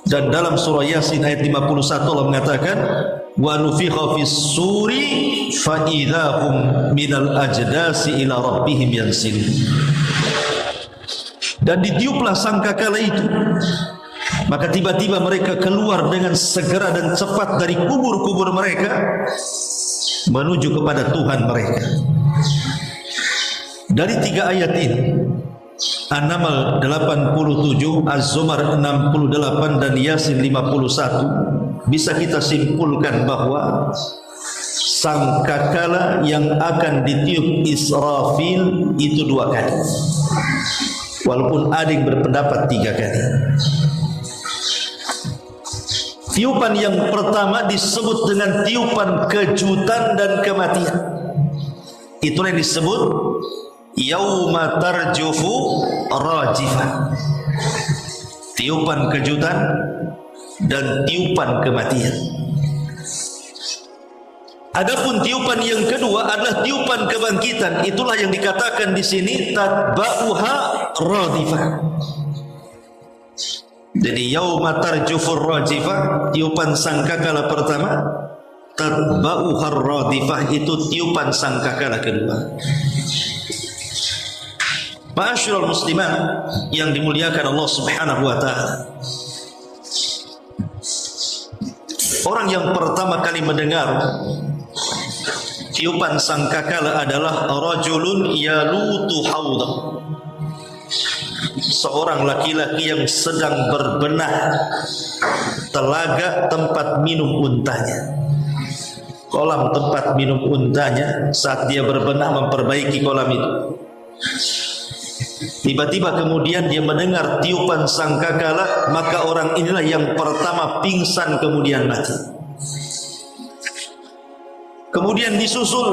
Dan dalam surah Yasin ayat 51 Allah mengatakan, wa nufikha fis suri fa idahum minal ajdasi ila rabbihim yansilun. Dan ditiuplah sangkakala itu, maka tiba-tiba mereka keluar dengan segera dan cepat dari kubur-kubur mereka menuju kepada Tuhan mereka. Dari 3 ayat ini, An-Naml 87, Az-Zumar 68 dan Yasin 51, bisa kita simpulkan bahwa sangkakala yang akan ditiup Israfil itu 2 kali, walaupun ada yang berpendapat 3 kali. Tiupan yang pertama disebut dengan tiupan kejutan dan kematian. Itulah yang disebut yauma tarjufu rajifah, tiupan kejutan dan tiupan kematian. Adapun tiupan yang kedua adalah tiupan kebangkitan. Itulah yang dikatakan di sini tatba'uha radifah. Jadi yauma tarjufur rajifah, tiupan sangkakala pertama, tatba'uha radifah itu tiupan sangkakala kedua. Ma'asyiral musliman yang dimuliakan Allah Subhanahu wa taala, orang yang pertama kali mendengar tiupan sangkakala adalah rajulun yalutu haudah, seorang laki-laki yang sedang berbenah telaga tempat minum untanya, kolam tempat minum untanya. Saat dia berbenah memperbaiki kolam itu, tiba-tiba kemudian dia mendengar tiupan sangkakala, maka orang inilah yang pertama pingsan kemudian mati. Kemudian disusul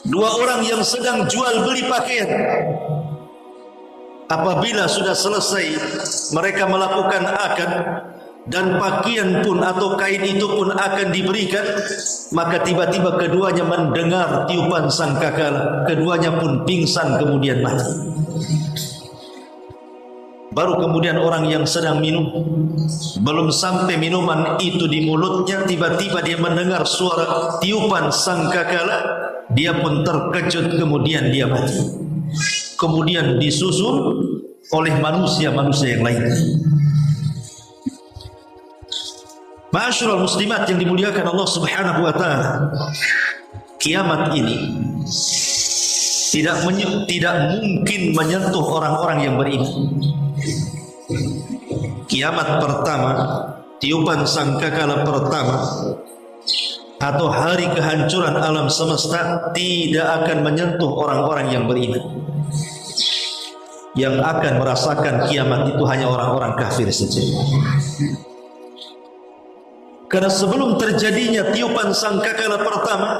2 orang yang sedang jual beli pakaian. Apabila sudah selesai mereka melakukan akad dan pakaian pun atau kain itu pun akan diberikan, maka tiba-tiba keduanya mendengar tiupan sangkakala, keduanya pun pingsan kemudian mati. Baru kemudian orang yang sedang minum, belum sampai minuman itu di mulutnya, tiba-tiba dia mendengar suara tiupan sangkakala, dia pun terkejut kemudian dia mati. Kemudian disusul oleh manusia-manusia yang lain. Ma'asyiral muslimat yang dimuliakan Allah Subhanahu wa taala, kiamat ini tidak mungkin menyentuh orang-orang yang beriman. Kiamat pertama, tiupan sangkakala pertama, atau hari kehancuran alam semesta tidak akan menyentuh orang-orang yang beriman. Yang akan merasakan kiamat itu hanya orang-orang kafir saja. Karena sebelum terjadinya tiupan sangkakala pertama,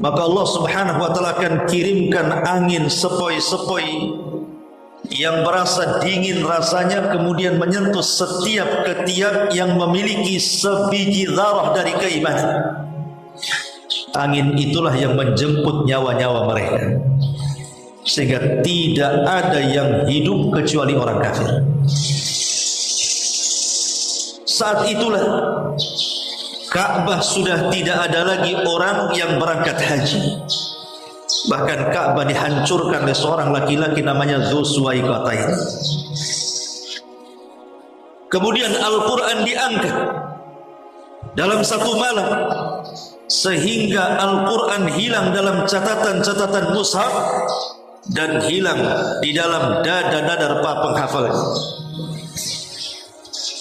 maka Allah Subhanahu wa taala akan kirimkan angin sepoi-sepoi yang berasa dingin rasanya kemudian menyentuh setiap ketiak yang memiliki sebiji zarah dari keimanan. Angin itulah yang menjemput nyawa-nyawa mereka, sehingga tidak ada yang hidup kecuali orang kafir. Saat itulah Ka'bah sudah tidak ada lagi orang yang berangkat haji. Bahkan Ka'bah dihancurkan oleh seorang laki-laki namanya Dzu Suwaikatain. Kemudian Al-Quran diangkat dalam satu malam, sehingga Al-Quran hilang dalam catatan-catatan mushaf dan hilang di dalam dada-dada para penghafal.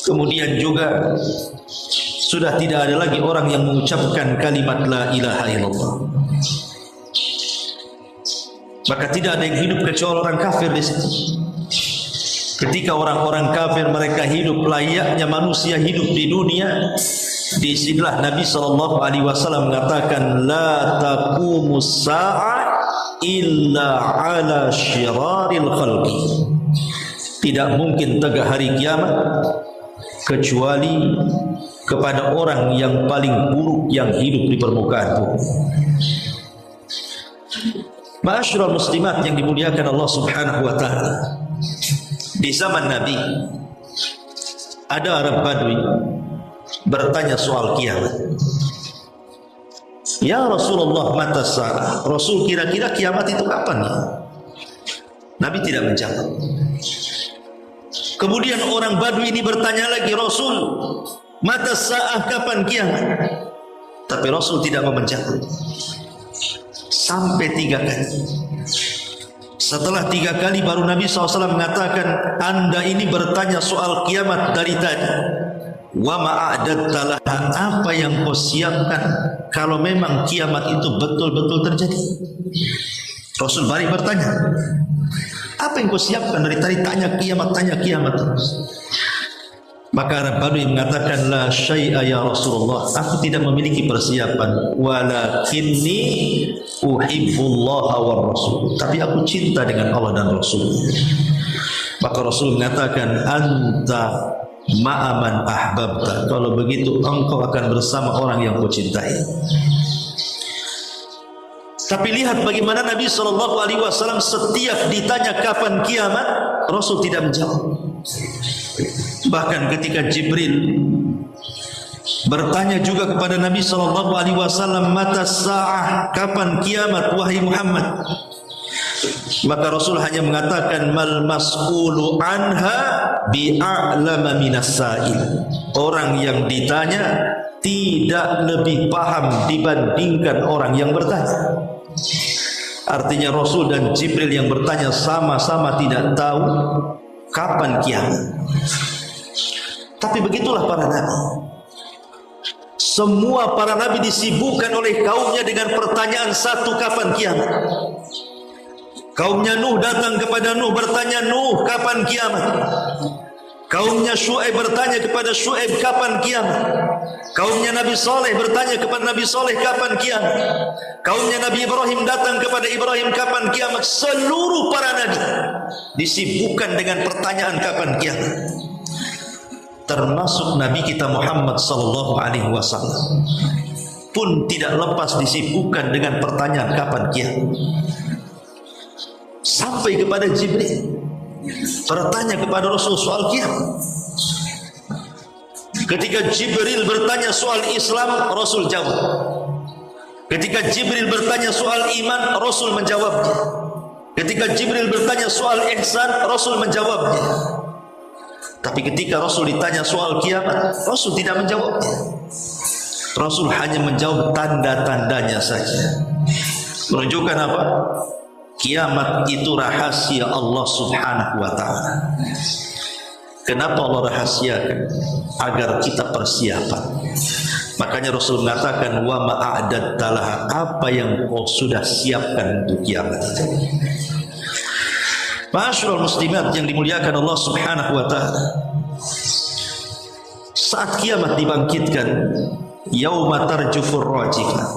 Kemudian juga sudah tidak ada lagi orang yang mengucapkan kalimat la ilaha illallah. Maka tidak ada yang hidup kecuali orang kafir di situ. Ketika orang-orang kafir mereka hidup layaknya manusia hidup di dunia, di sinilah Nabi SAW mengatakan la taqumus sa'ah illa ala syiraril khalqi. Tidak mungkin tegak hari kiamat kecuali kepada orang yang paling buruk yang hidup di permukaan bumi. Ma'asyiral muslimat yang dimuliakan Allah Subhanahu wa taala. Di zaman Nabi ada Arab Badui bertanya soal kiamat. Ya Rasulullah, mata sa'ah. Rasul, kira-kira kiamat itu kapan ya? Nabi tidak menjawab. Kemudian orang Badui ini bertanya lagi, Rasul, mata sa'ah, kapan kiamat? Tapi Rasul tidak mau menjawab. Sampai 3 kali. Setelah 3 kali baru Nabi SAW mengatakan, Anda ini bertanya soal kiamat dari tadi. Wa ma'adatta laha, apa yang kau siapkan kalau memang kiamat itu betul-betul terjadi? Rasul balik bertanya, apa yang kau siapkan dari tadi? Tanya kiamat terus. Maka Arab Badui mengatakan, la syai'a ya Rasulullah, aku tidak memiliki persiapan, walakinni uhibbullaha war rasul, tapi aku cinta dengan Allah dan Rasul. Maka Rasul mengatakan, anta ma'aman ahbabta, kalau begitu engkau akan bersama orang yang kau cintai. Tapi lihat bagaimana Nabi SAW setiap ditanya kapan kiamat, Rasul tidak menjawab. Bahkan ketika Jibril bertanya juga kepada Nabi SAW, mata sa'ah, kapan kiamat wahai Muhammad? Maka Rasul hanya mengatakan, mal mas'ulu anha bi'a'lama minas sa'il. Orang yang ditanya tidak lebih paham dibandingkan orang yang bertanya. Artinya Rasul dan Jibril yang bertanya sama-sama tidak tahu kapan kiamat. Tapi begitulah para nabi. Semua para nabi disibukkan oleh kaumnya dengan pertanyaan satu, kapan kiamat? Kaumnya Nuh datang kepada Nuh bertanya, Nuh, kapan kiamat? Kaumnya Syuaib bertanya kepada Syuaib, kapan kiamat? Kaumnya Nabi Saleh bertanya kepada Nabi Saleh, kapan kiamat? Kaumnya Nabi Ibrahim datang kepada Ibrahim, kapan kiamat? Seluruh para nabi disibukkan dengan pertanyaan kapan kiamat. Termasuk Nabi kita Muhammad SAW pun tidak lepas disibukkan dengan pertanyaan kapan kiamat. Sampai kepada Jibril bertanya kepada Rasul soal kiamat. Ketika Jibril bertanya soal Islam, Rasul jawab. Ketika Jibril bertanya soal iman, Rasul menjawabnya. Ketika Jibril bertanya soal ihsan, Rasul menjawabnya. Tapi ketika Rasul ditanya soal kiamat, Rasul tidak menjawabnya. Rasul hanya menjawab tanda-tandanya saja. Menunjukkan apa? Kiamat itu rahasia Allah Subhanahu wa ta'ala. Kenapa Allah rahasiakan? Agar kita persiapan. Makanya Rasul mengatakan, wa ma'adatta laha, apa yang kau sudah siapkan untuk kiamat itu. Ma'asyiral muslimat yang dimuliakan Allah Subhanahu wa ta'ala, saat kiamat dibangkitkan, yauma tarjufur rajifah,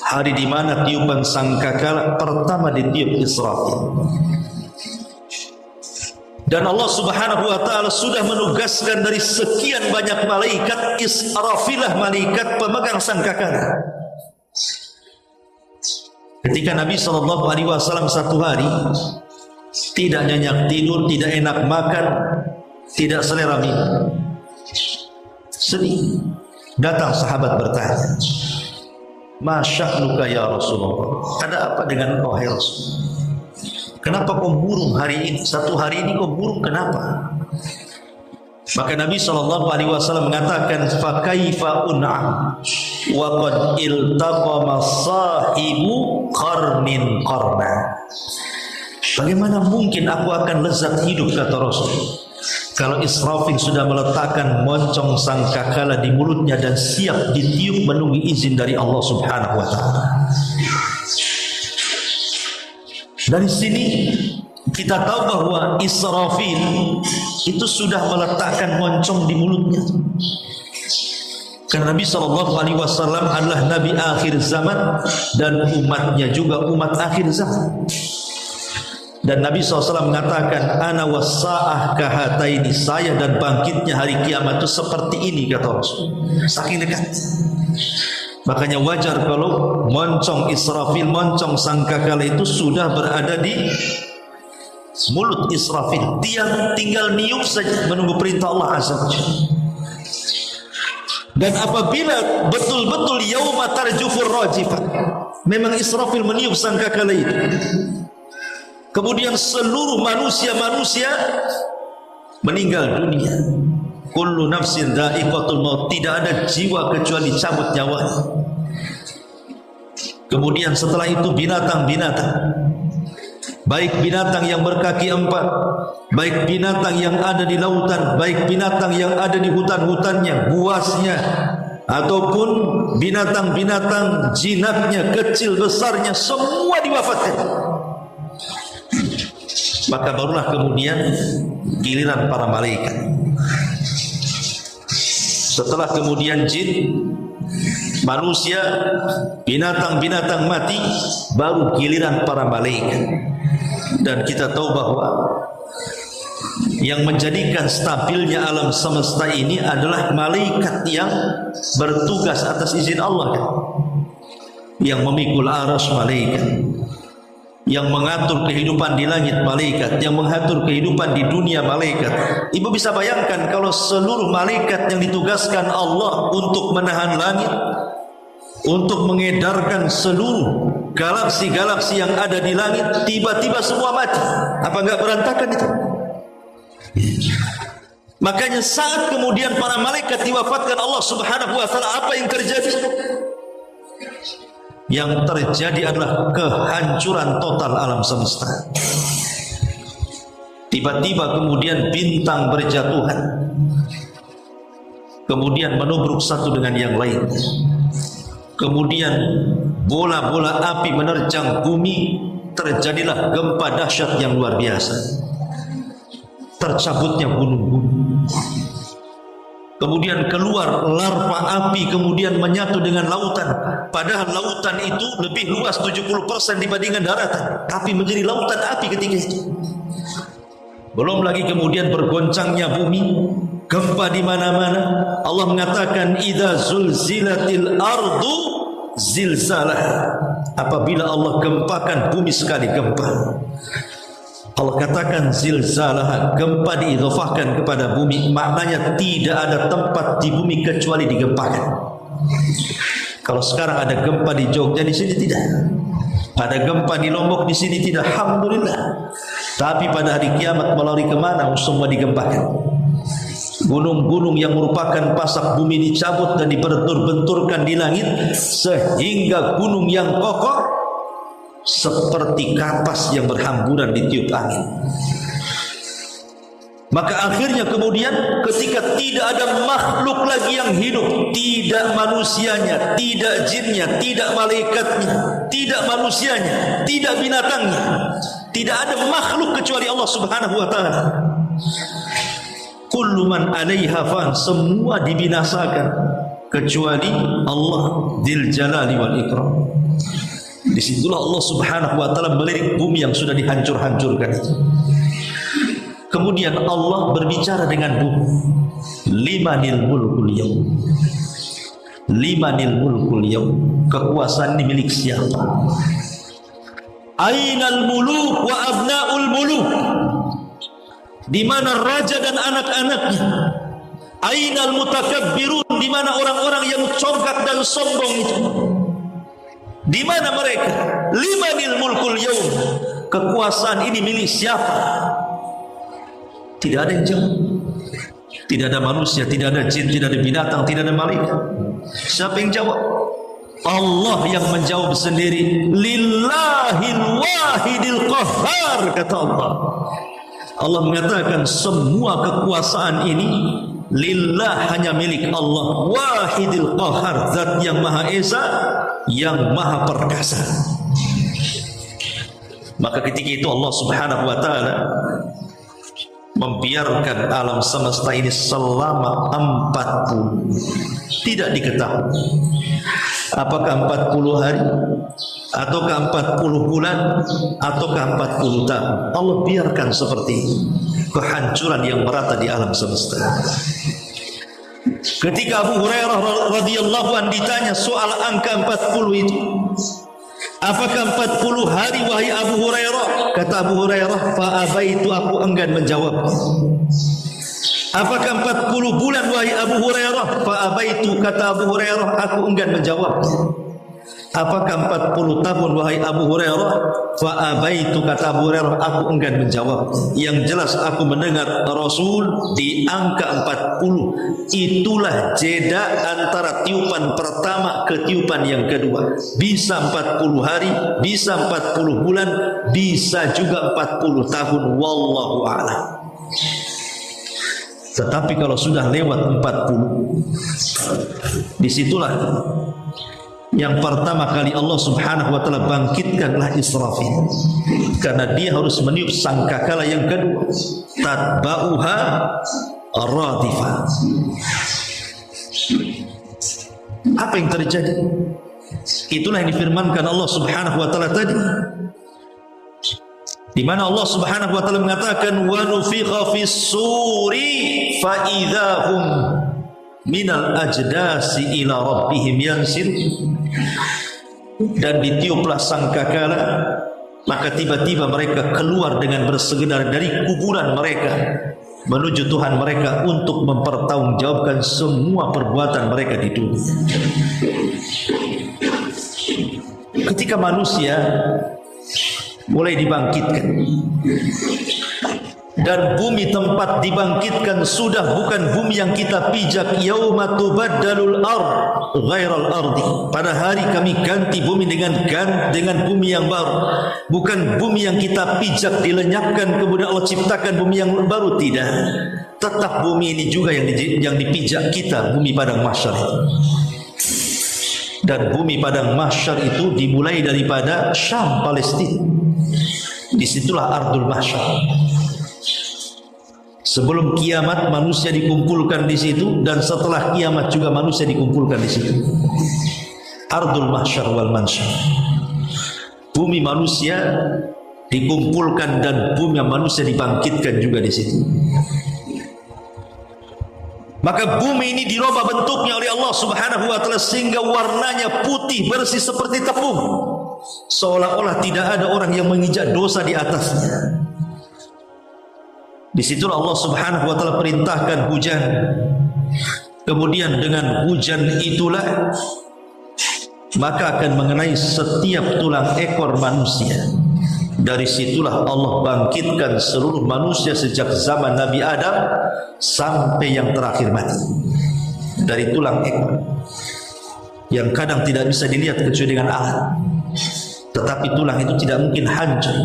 hari di mana tiupan sangkakala pertama ditiup Israfil. Dan Allah Subhanahu wa taala sudah menugaskan dari sekian banyak malaikat, Israfilah malaikat pemegang sangkakala. Ketika Nabi SAW satu hari tidak nyenyak tidur, tidak enak makan, tidak selera minum, sedih. Datang sahabat bertanya, "Ma sya'nuka ya Rasulullah?" Ada apa dengan engkau hai Rasul? Kenapa kau murung hari ini? Satu hari ini kau murung, kenapa? Maka Nabi SAW mengatakan, "Fa kaifa un'am wa qad iltaqama sahibu qarnin qarna." Bagaimana mungkin aku akan lezat hidup, kata Rasul, kalau Israfil sudah meletakkan moncong sangkakala di mulutnya dan siap ditiup menunggu izin dari Allah Subhanahu wa taala. Dari sini kita tahu bahwa Israfil itu sudah meletakkan moncong di mulutnya. Karena Nabi SAW adalah Nabi akhir zaman dan umatnya juga umat akhir zaman. Dan Nabi SAW mengatakan, "Ana wassa'ah kahataini," saya dan bangkitnya hari kiamat itu seperti ini, kata Rasul. Saking dekat. Makanya wajar kalau moncong Israfil, moncong sangkakala itu sudah berada di mulut Israfil. Dia tinggal niup saja menunggu perintah Allah Azza wa Jalla. Dan apabila betul-betul yauma tarjufur rajifah, memang Israfil meniup sangkakala itu, kemudian seluruh manusia meninggal dunia. Kullu nafsin dha'iqatul maut, tidak ada jiwa kecuali cabut nyawanya. Kemudian setelah itu binatang-binatang, baik binatang yang berkaki empat, baik binatang yang ada di lautan, baik binatang yang ada di hutan-hutannya, buasnya, ataupun binatang-binatang jinaknya, kecil besarnya, semua diwafatkan. Maka barulah kemudian giliran para malaikat. Setelah kemudian jin, manusia, binatang-binatang mati, baru giliran para malaikat. Dan kita tahu bahwa yang menjadikan stabilnya alam semesta ini adalah malaikat yang bertugas atas izin Allah, yang memikul arasy malaikat, yang mengatur kehidupan di langit malaikat, yang mengatur kehidupan di dunia malaikat. Ibu bisa bayangkan kalau seluruh malaikat yang ditugaskan Allah untuk menahan langit, untuk mengedarkan seluruh galaksi-galaksi yang ada di langit, tiba-tiba semua mati, apa enggak berantakan itu? Makanya saat kemudian para malaikat diwafatkan Allah Subhanahu wa taala, apa yang terjadi? Yang terjadi adalah kehancuran total alam semesta. Tiba-tiba kemudian bintang berjatuhan, kemudian menubruk satu dengan yang lain. Kemudian bola-bola api menerjang bumi, terjadilah gempa dahsyat yang luar biasa. Tercabutnya gunung-gunung. Kemudian keluar larva api, kemudian menyatu dengan lautan. Padahal lautan itu lebih luas 70% dibandingkan daratan, tapi menjadi lautan api ketika itu. Belum lagi kemudian bergoncangnya bumi, gempa di mana-mana. Allah mengatakan, "Idza zulzilatil ardu zilzalah." Apabila Allah gempakan bumi sekali gempa. Allah katakan zilzalah, gempa diidhofahkan kepada bumi, maknanya tidak ada tempat di bumi kecuali digempakan. Kalau sekarang ada gempa di Jogja, di sini tidak. Ada gempa di Lombok, di sini tidak. Alhamdulillah. Tapi pada hari kiamat melalui kemana? Semua digempakan. Gunung-gunung yang merupakan pasak bumi dicabut dan dibentur-benturkan di langit, sehingga gunung yang kokoh seperti kapas yang berhamburan ditiup angin. Maka akhirnya kemudian ketika tidak ada makhluk lagi yang hidup, tidak manusianya, tidak jinnya, tidak malaikatnya, tidak manusianya, tidak binatangnya, tidak ada makhluk kecuali Allah Subhanahu wa taala. Kullu man 'alaiha fan, semua dibinasakan kecuali Allah Dzul Jalali wal Ikram. Disitulah Allah Subhanahu wa taala melirik bumi yang sudah dihancur-hancurkan itu. Kemudian Allah berbicara dengan bumi. Limanil mulkul yaum. Limanil mulkul yaum. Kekuasaan ini milik siapa? Ainal muluk wa abnaul muluk. Di mana raja dan anak-anaknya? Ainal mutakabbirun, di mana orang-orang yang congkak dan sombong itu? Di mana mereka? Limanil mulkul yaum. Kekuasaan ini milik siapa? Tidak ada yang jawab. Tidak ada manusia, tidak ada jin, tidak ada binatang, tidak ada malaikat. Siapa yang jawab? Allah yang menjawab sendiri. Lillahil wahidil qahhar, kata Allah. Allah mengatakan semua kekuasaan ini lillah, hanya milik Allah. Wahidil qahhar, zat yang maha esa, yang maha perkasa. Maka ketika itu Allah subhanahu wa ta'ala membiarkan alam semesta ini selama 40. Tidak diketahui apakah 40 hari, ataukah 40 bulan, ataukah 40 tahun. Allah biarkan seperti itu, kehancuran yang merata di alam semesta. Ketika Abu Hurairah radhiyallahu anhu ditanya soal angka 40 itu, apakah 40 hari wahai Abu Hurairah? Kata Abu Hurairah, fa'abaitu, aku enggan menjawab. Apakah 40 bulan wahai Abu Hurairah? Fa'abaitu, kata Abu Hurairah, aku enggan menjawab. Apakah 40 tahun wahai Abu Hurairah? Fa'abaitu, kata Abu Hurairah, aku enggan menjawab. Yang jelas aku mendengar Rasul di angka 40. Itulah jeda antara tiupan pertama ke tiupan yang kedua. Bisa 40 hari, bisa 40 bulan, bisa juga 40 tahun. Wallahu a'lam. Tetapi kalau sudah lewat 40, disitulah yang pertama kali Allah subhanahu wa ta'ala bangkitkanlah Israfil, karena dia harus meniup sangkakala yang kedua. Tatba'uha radifa. Apa yang terjadi? Itulah yang difirmankan Allah subhanahu wa ta'ala tadi, di mana Allah subhanahu wa ta'ala mengatakan wa nufikha fis suri fa idzahum minal ajdasi ila rabbihim yansir. Dan ditiuplah sangkakala, maka tiba-tiba mereka keluar dengan bersegera dari kuburan mereka menuju Tuhan mereka untuk mempertanggungjawabkan semua perbuatan mereka di dunia. Ketika manusia mulai dibangkitkan dan bumi tempat dibangkitkan sudah bukan bumi yang kita pijak. Yauma tubaddalul ard ghairal ardi. Pada hari kami ganti bumi dengan bumi yang baru. Bukan bumi yang kita pijak dilenyapkan kemudian Allah ciptakan bumi yang baru, tidak. Tetap bumi ini juga yang dipijak kita, bumi padang mahsyar itu. Dan bumi padang mahsyar itu dimulai daripada Syam, Palestina. Disitulah Ardul Mahsyar. Sebelum kiamat manusia dikumpulkan di situ, dan setelah kiamat juga manusia dikumpulkan di situ. Ardul Mahsyar wal Mansyar. Bumi manusia dikumpulkan dan bumi manusia dibangkitkan juga di situ. Maka bumi ini dirubah bentuknya oleh Allah subhanahu wa ta'ala sehingga warnanya putih bersih seperti tepung, seolah-olah tidak ada orang yang menginjak dosa di atasnya. Disitulah Allah subhanahu wa ta'ala perintahkan hujan. Kemudian dengan hujan itulah maka akan mengenai setiap tulang ekor manusia. Dari situlah Allah bangkitkan seluruh manusia sejak zaman Nabi Adam sampai yang terakhir mati. Dari tulang ekor yang kadang tidak bisa dilihat kecuali dengan alat. Tetapi tulang itu tidak mungkin hancur.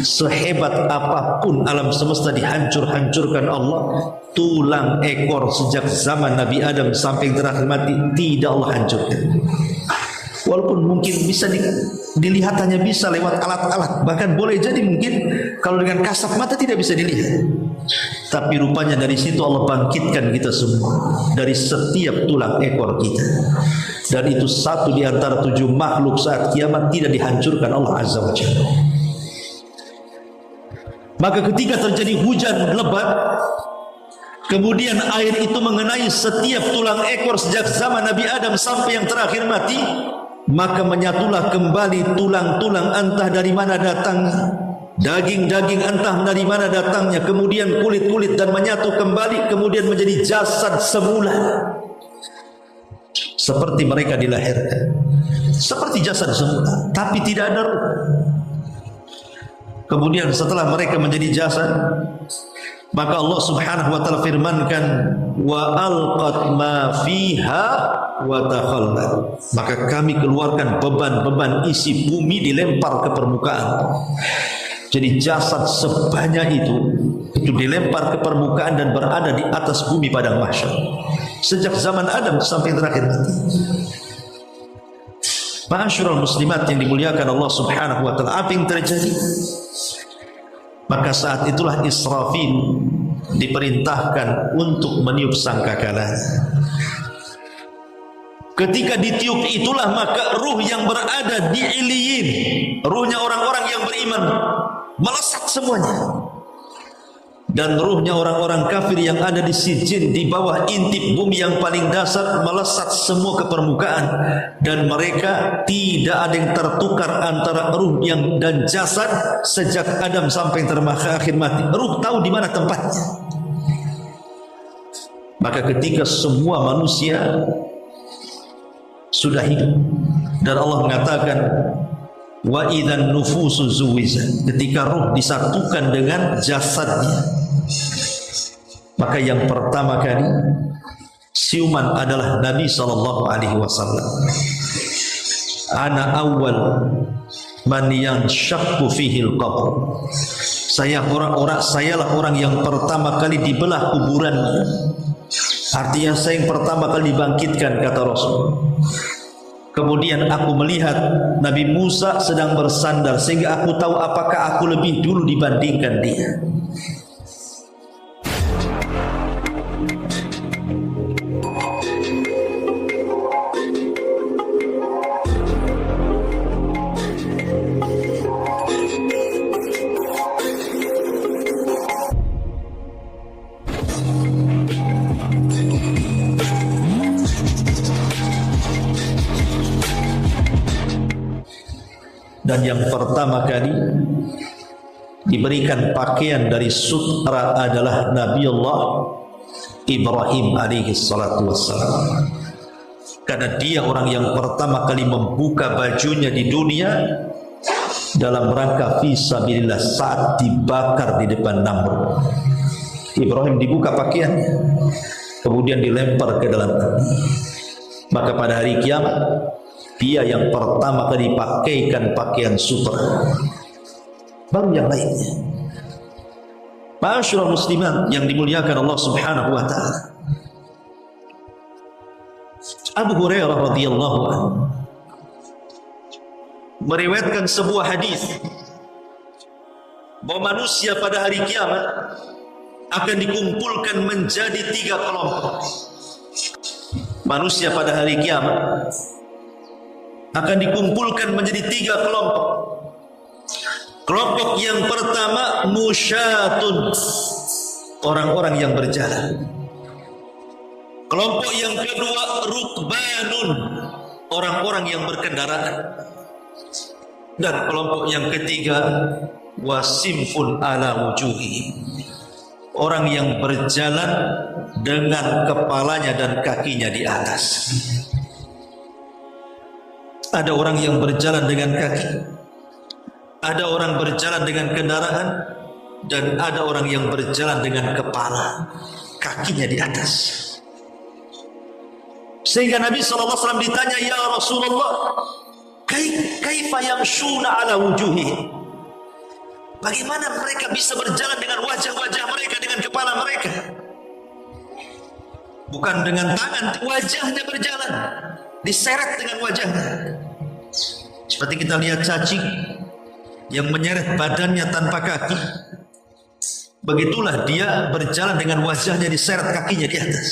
Sehebat apapun alam semesta dihancur-hancurkan Allah, tulang ekor sejak zaman Nabi Adam sampai yang terakhir mati tidak Allah hancurkan. Walaupun mungkin bisa dilihat, hanya bisa lewat alat-alat. Bahkan boleh jadi mungkin kalau dengan kasat mata tidak bisa dilihat. Tapi rupanya dari situ Allah bangkitkan kita semua, dari setiap tulang ekor kita. Dan itu satu di antara 7 makhluk saat kiamat tidak dihancurkan Allah Azza wa Jalla. Maka ketika terjadi hujan lebat, kemudian air itu mengenai setiap tulang ekor sejak zaman Nabi Adam sampai yang terakhir mati, maka menyatulah kembali tulang-tulang entah dari mana datangnya, daging-daging entah dari mana datangnya, kemudian kulit-kulit, dan menyatu kembali, kemudian menjadi jasad semula. Seperti mereka dilahirkan, seperti jasad semula, tapi tidak ada ruh. Kemudian setelah mereka menjadi jasad, maka Allah Subhanahu wa taala firmankan, wa alqat ma fiha wa takhallat. Maka kami keluarkan beban-beban isi bumi, dilempar ke permukaan. Jadi jasad sebanyak itu dilempar ke permukaan dan berada di atas bumi padang mahsyar sejak zaman Adam sampai terakhir mati. Ma'asyiral muslimat yang dimuliakan Allah Subhanahu wa taala, apa yang terjadi? Maka saat itulah Israfil diperintahkan untuk meniup sangkakala. Ketika ditiup itulah maka ruh yang berada di Iliyin, ruhnya orang-orang yang beriman, melesat semuanya. Dan ruhnya orang-orang kafir yang ada di Sijin, di bawah intip bumi yang paling dasar, melesat semua ke permukaan. Dan mereka tidak ada yang tertukar antara ruh yang dan jasad sejak Adam sampai terakhir mati. Ruh tahu di mana tempatnya. Maka ketika semua manusia sudah hidup, dan Allah mengatakan, wa idzan nufusu zuwizat, ketika ruh disatukan dengan jasadnya, maka yang pertama kali siuman adalah Nabi sallallahu alaihi wasallam. Ana awwal man yanshaqqu fihi al-qabr. Sayalah orang yang pertama kali dibelah kuburannya. Artinya saya yang pertama kali dibangkitkan, kata Rasul. Kemudian aku melihat Nabi Musa sedang bersandar, sehingga aku tahu apakah aku lebih dulu dibandingkan dia. Dan yang pertama kali diberikan pakaian dari sutra adalah Nabiullah Ibrahim alaihi salatu wassalam. Karena dia orang yang pertama kali membuka bajunya di dunia dalam rangka fisabilillah saat dibakar di depan Namrud. Ibrahim dibuka pakaiannya, kemudian dilempar ke dalam api. Maka pada hari kiamat dia yang pertama kali pakaikan pakaian sutra, baru yang lainnya. Ma'asyiral muslimat yang dimuliakan Allah Subhanahu wa taala, Abu Hurairah radhiyallahu anhu meriwayatkan sebuah hadis bahwa manusia pada hari kiamat akan dikumpulkan menjadi 3 kelompok. Manusia pada hari kiamat akan dikumpulkan menjadi 3 kelompok. Kelompok yang pertama musyatun, orang-orang yang berjalan. Kelompok yang kedua rukbanun, orang-orang yang berkendaraan. Dan kelompok yang ketiga wasimfun ala wujuhi, orang yang berjalan dengan kepalanya dan kakinya di atas. Ada orang yang berjalan dengan kaki, ada orang berjalan dengan kendaraan, dan ada orang yang berjalan dengan kepala, kakinya di atas. Sehingga Nabi SAW ditanya, ya Rasulullah, kaifa yamshuna ala wujuhi, bagaimana mereka bisa berjalan dengan wajah-wajah mereka, dengan kepala mereka? Bukan dengan tangan, wajahnya berjalan, diseret dengan wajahnya. Seperti kita lihat cacing yang menyeret badannya tanpa kaki, begitulah dia berjalan dengan wajahnya diseret, kakinya di atas.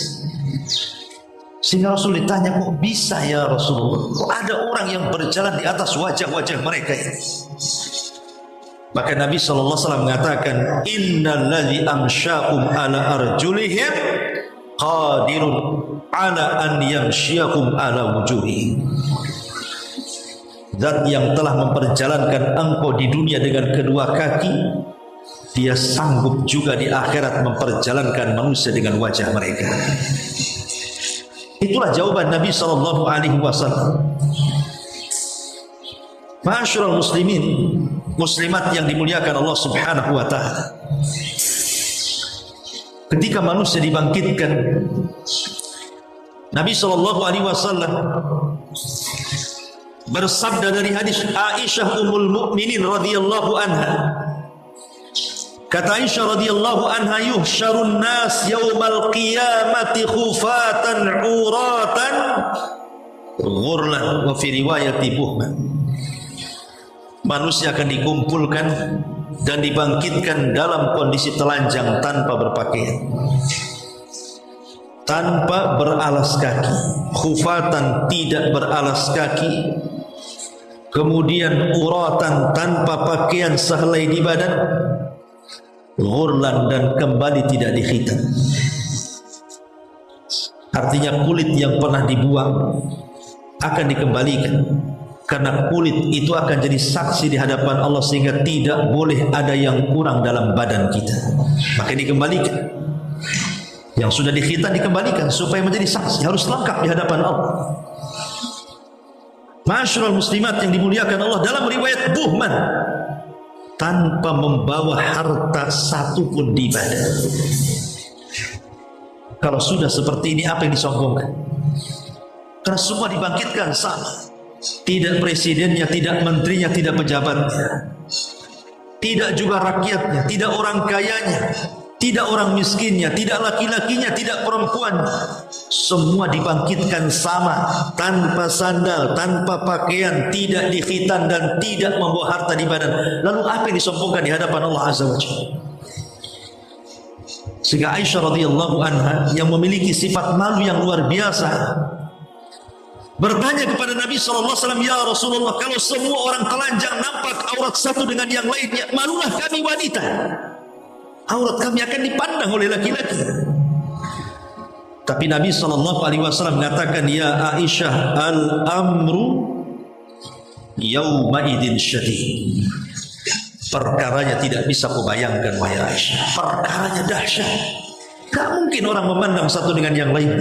Sehingga Rasul ditanya, kok bisa ya Rasulullah, kok ada orang yang berjalan di atas wajah-wajah mereka ini? Maka Nabi SAW mengatakan, innal ladzi amsyakum ala arjulihim qadirun ala an yamsyiakum ala wujuhihim. Zat yang telah memperjalankan engkau di dunia dengan kedua kaki, dia sanggup juga di akhirat memperjalankan manusia dengan wajah mereka. Itulah jawaban Nabi SAW. Ma'asyiral muslimin, muslimat yang dimuliakan Allah Subhanahu wa taala. Ketika manusia dibangkitkan, Nabi SAW bersabda dari hadis Aisyah Ummul Mukminin radhiyallahu anha. Kata Aisyah radhiyallahu anha, yuhsyarun nas yaumal qiyamati khufatan uratan ghurlan wa fi riwayati buhman. Manusia akan dikumpulkan dan dibangkitkan dalam kondisi telanjang tanpa berpakaian, tanpa beralas kaki, khufatan tidak beralas kaki, kemudian uratan tanpa pakaian sehelai di badan, ghurlan dan kembali tidak dikhitan. Artinya kulit yang pernah dibuang akan dikembalikan, karena kulit itu akan jadi saksi di hadapan Allah, sehingga tidak boleh ada yang kurang dalam badan kita. Maka dikembalikan. Yang sudah dikhitan dikembalikan supaya menjadi saksi, harus lengkap di hadapan Allah. Ma'asyiral muslimat yang dimuliakan Allah, dalam riwayat Buhman, tanpa membawa harta satu pun di badan. Kalau sudah seperti ini, apa yang disombongkan? Karena semua dibangkitkan sama. Tidak presidennya, tidak menterinya, tidak pejabatnya, tidak juga rakyatnya, tidak orang kayanya, tidak orang miskinnya, tidak laki-lakinya, tidak perempuannya. Semua dibangkitkan sama, tanpa sandal, tanpa pakaian, tidak dikhitan dan tidak membawa harta di badan. Lalu apa yang disombongkan di hadapan Allah Azza wa Jalla? Sehingga Aisyah radhiyallahu anha yang memiliki sifat malu yang luar biasa bertanya kepada Nabi SAW, ya Rasulullah, kalau semua orang telanjang nampak aurat satu dengan yang lainnya, malulah kami wanita, aurat kami akan dipandang oleh laki-laki. Tapi Nabi SAW mengatakan, ya Aisyah, al-amru yawma idin syadid. Perkaranya tidak bisa kau bayangkan, wahai Aisyah. Perkaranya dahsyat. Tak mungkin orang memandang satu dengan yang lain.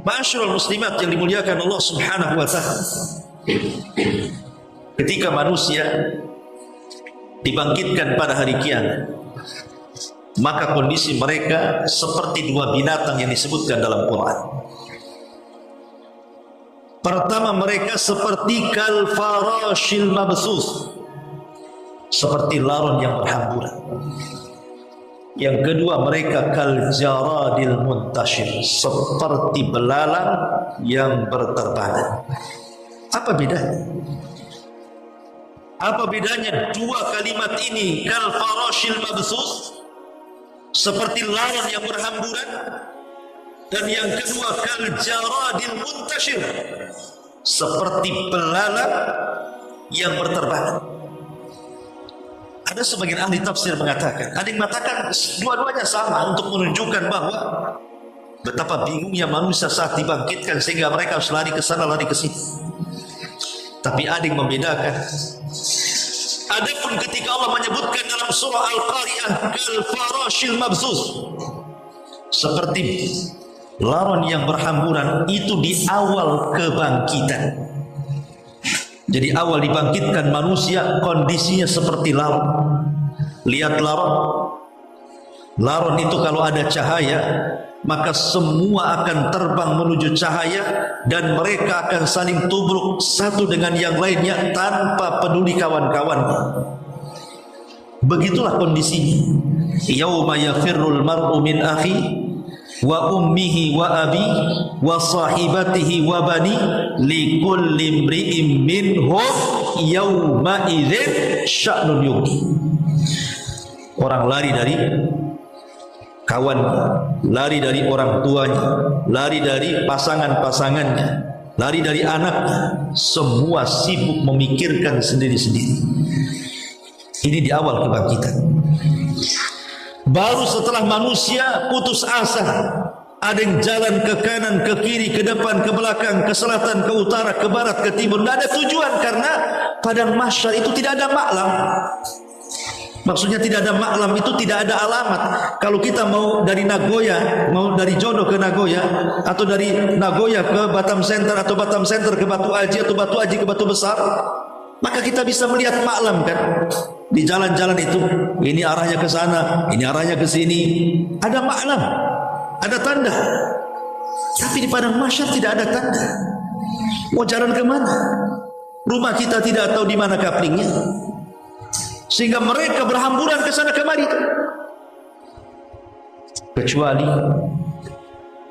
Ma'asyiral muslimat yang dimuliakan Allah Subhanahu wa taala, ketika manusia dibangkitkan pada hari kiamat, maka kondisi mereka seperti dua binatang yang disebutkan dalam Quran. Pertama, mereka seperti kal farashil mabsus, seperti laron yang berhamburan. Yang kedua, mereka kal jaradil muntashir, seperti belalang yang berterbangan. Apa bedanya? Apa bedanya dua kalimat ini? Kal farashil mabsus, seperti laron yang berhamburan, dan yang kedua kal jaradil muntashir, seperti belalang yang berterbangan. Ada sebagian ahli tafsir mengatakan, ada yang mengatakan dua-duanya sama untuk menunjukkan bahwa betapa bingungnya manusia saat dibangkitkan sehingga mereka harus lari ke sana, lari ke sini. Tapi ada yang membedakan. Adapun ketika Allah menyebutkan dalam surah Al-Qari'ah kal farashil mabsus, seperti laron yang berhamburan, itu di awal kebangkitan. Jadi awal dibangkitkan manusia kondisinya seperti laron. Lihat laron. Laron itu kalau ada cahaya, maka semua akan terbang menuju cahaya dan mereka akan saling tubruk satu dengan yang lainnya tanpa peduli kawan-kawannya. Begitulah kondisinya. Yauma yafirrul mar'u min akhi wa ummihi wa abi wa sahibatihi wa bani likulli imri'in minhum yawma idzin sya'nun yughni. Orang lari dari kawannya, lari dari orang tuanya, lari dari pasangan-pasangannya, lari dari anaknya, semua sibuk memikirkan sendiri-sendiri. Ini di awal kebangkitan. Baru setelah manusia putus asa, ada yang jalan ke kanan, ke kiri, ke depan, ke belakang, ke selatan, ke utara, ke barat, ke timur, tidak ada tujuan, karena padang mahsyar itu tidak ada maklam. Maksudnya tidak ada maklam itu tidak ada alamat. Kalau kita mau dari Nagoya, mau dari Jodo ke Nagoya, atau dari Nagoya ke Batam Center, atau Batam Center ke Batu Aji, atau Batu Aji ke Batu Besar, maka kita bisa melihat maklam kan di jalan-jalan itu. Ini arahnya ke sana, ini arahnya ke sini. Ada maklam, ada tanda. Tapi di padang mahsyar tidak ada tanda. Mau jalan ke mana? Rumah kita tidak tahu di mana kaplingnya. Sehingga mereka berhamburan ke sana kemari. Kecuali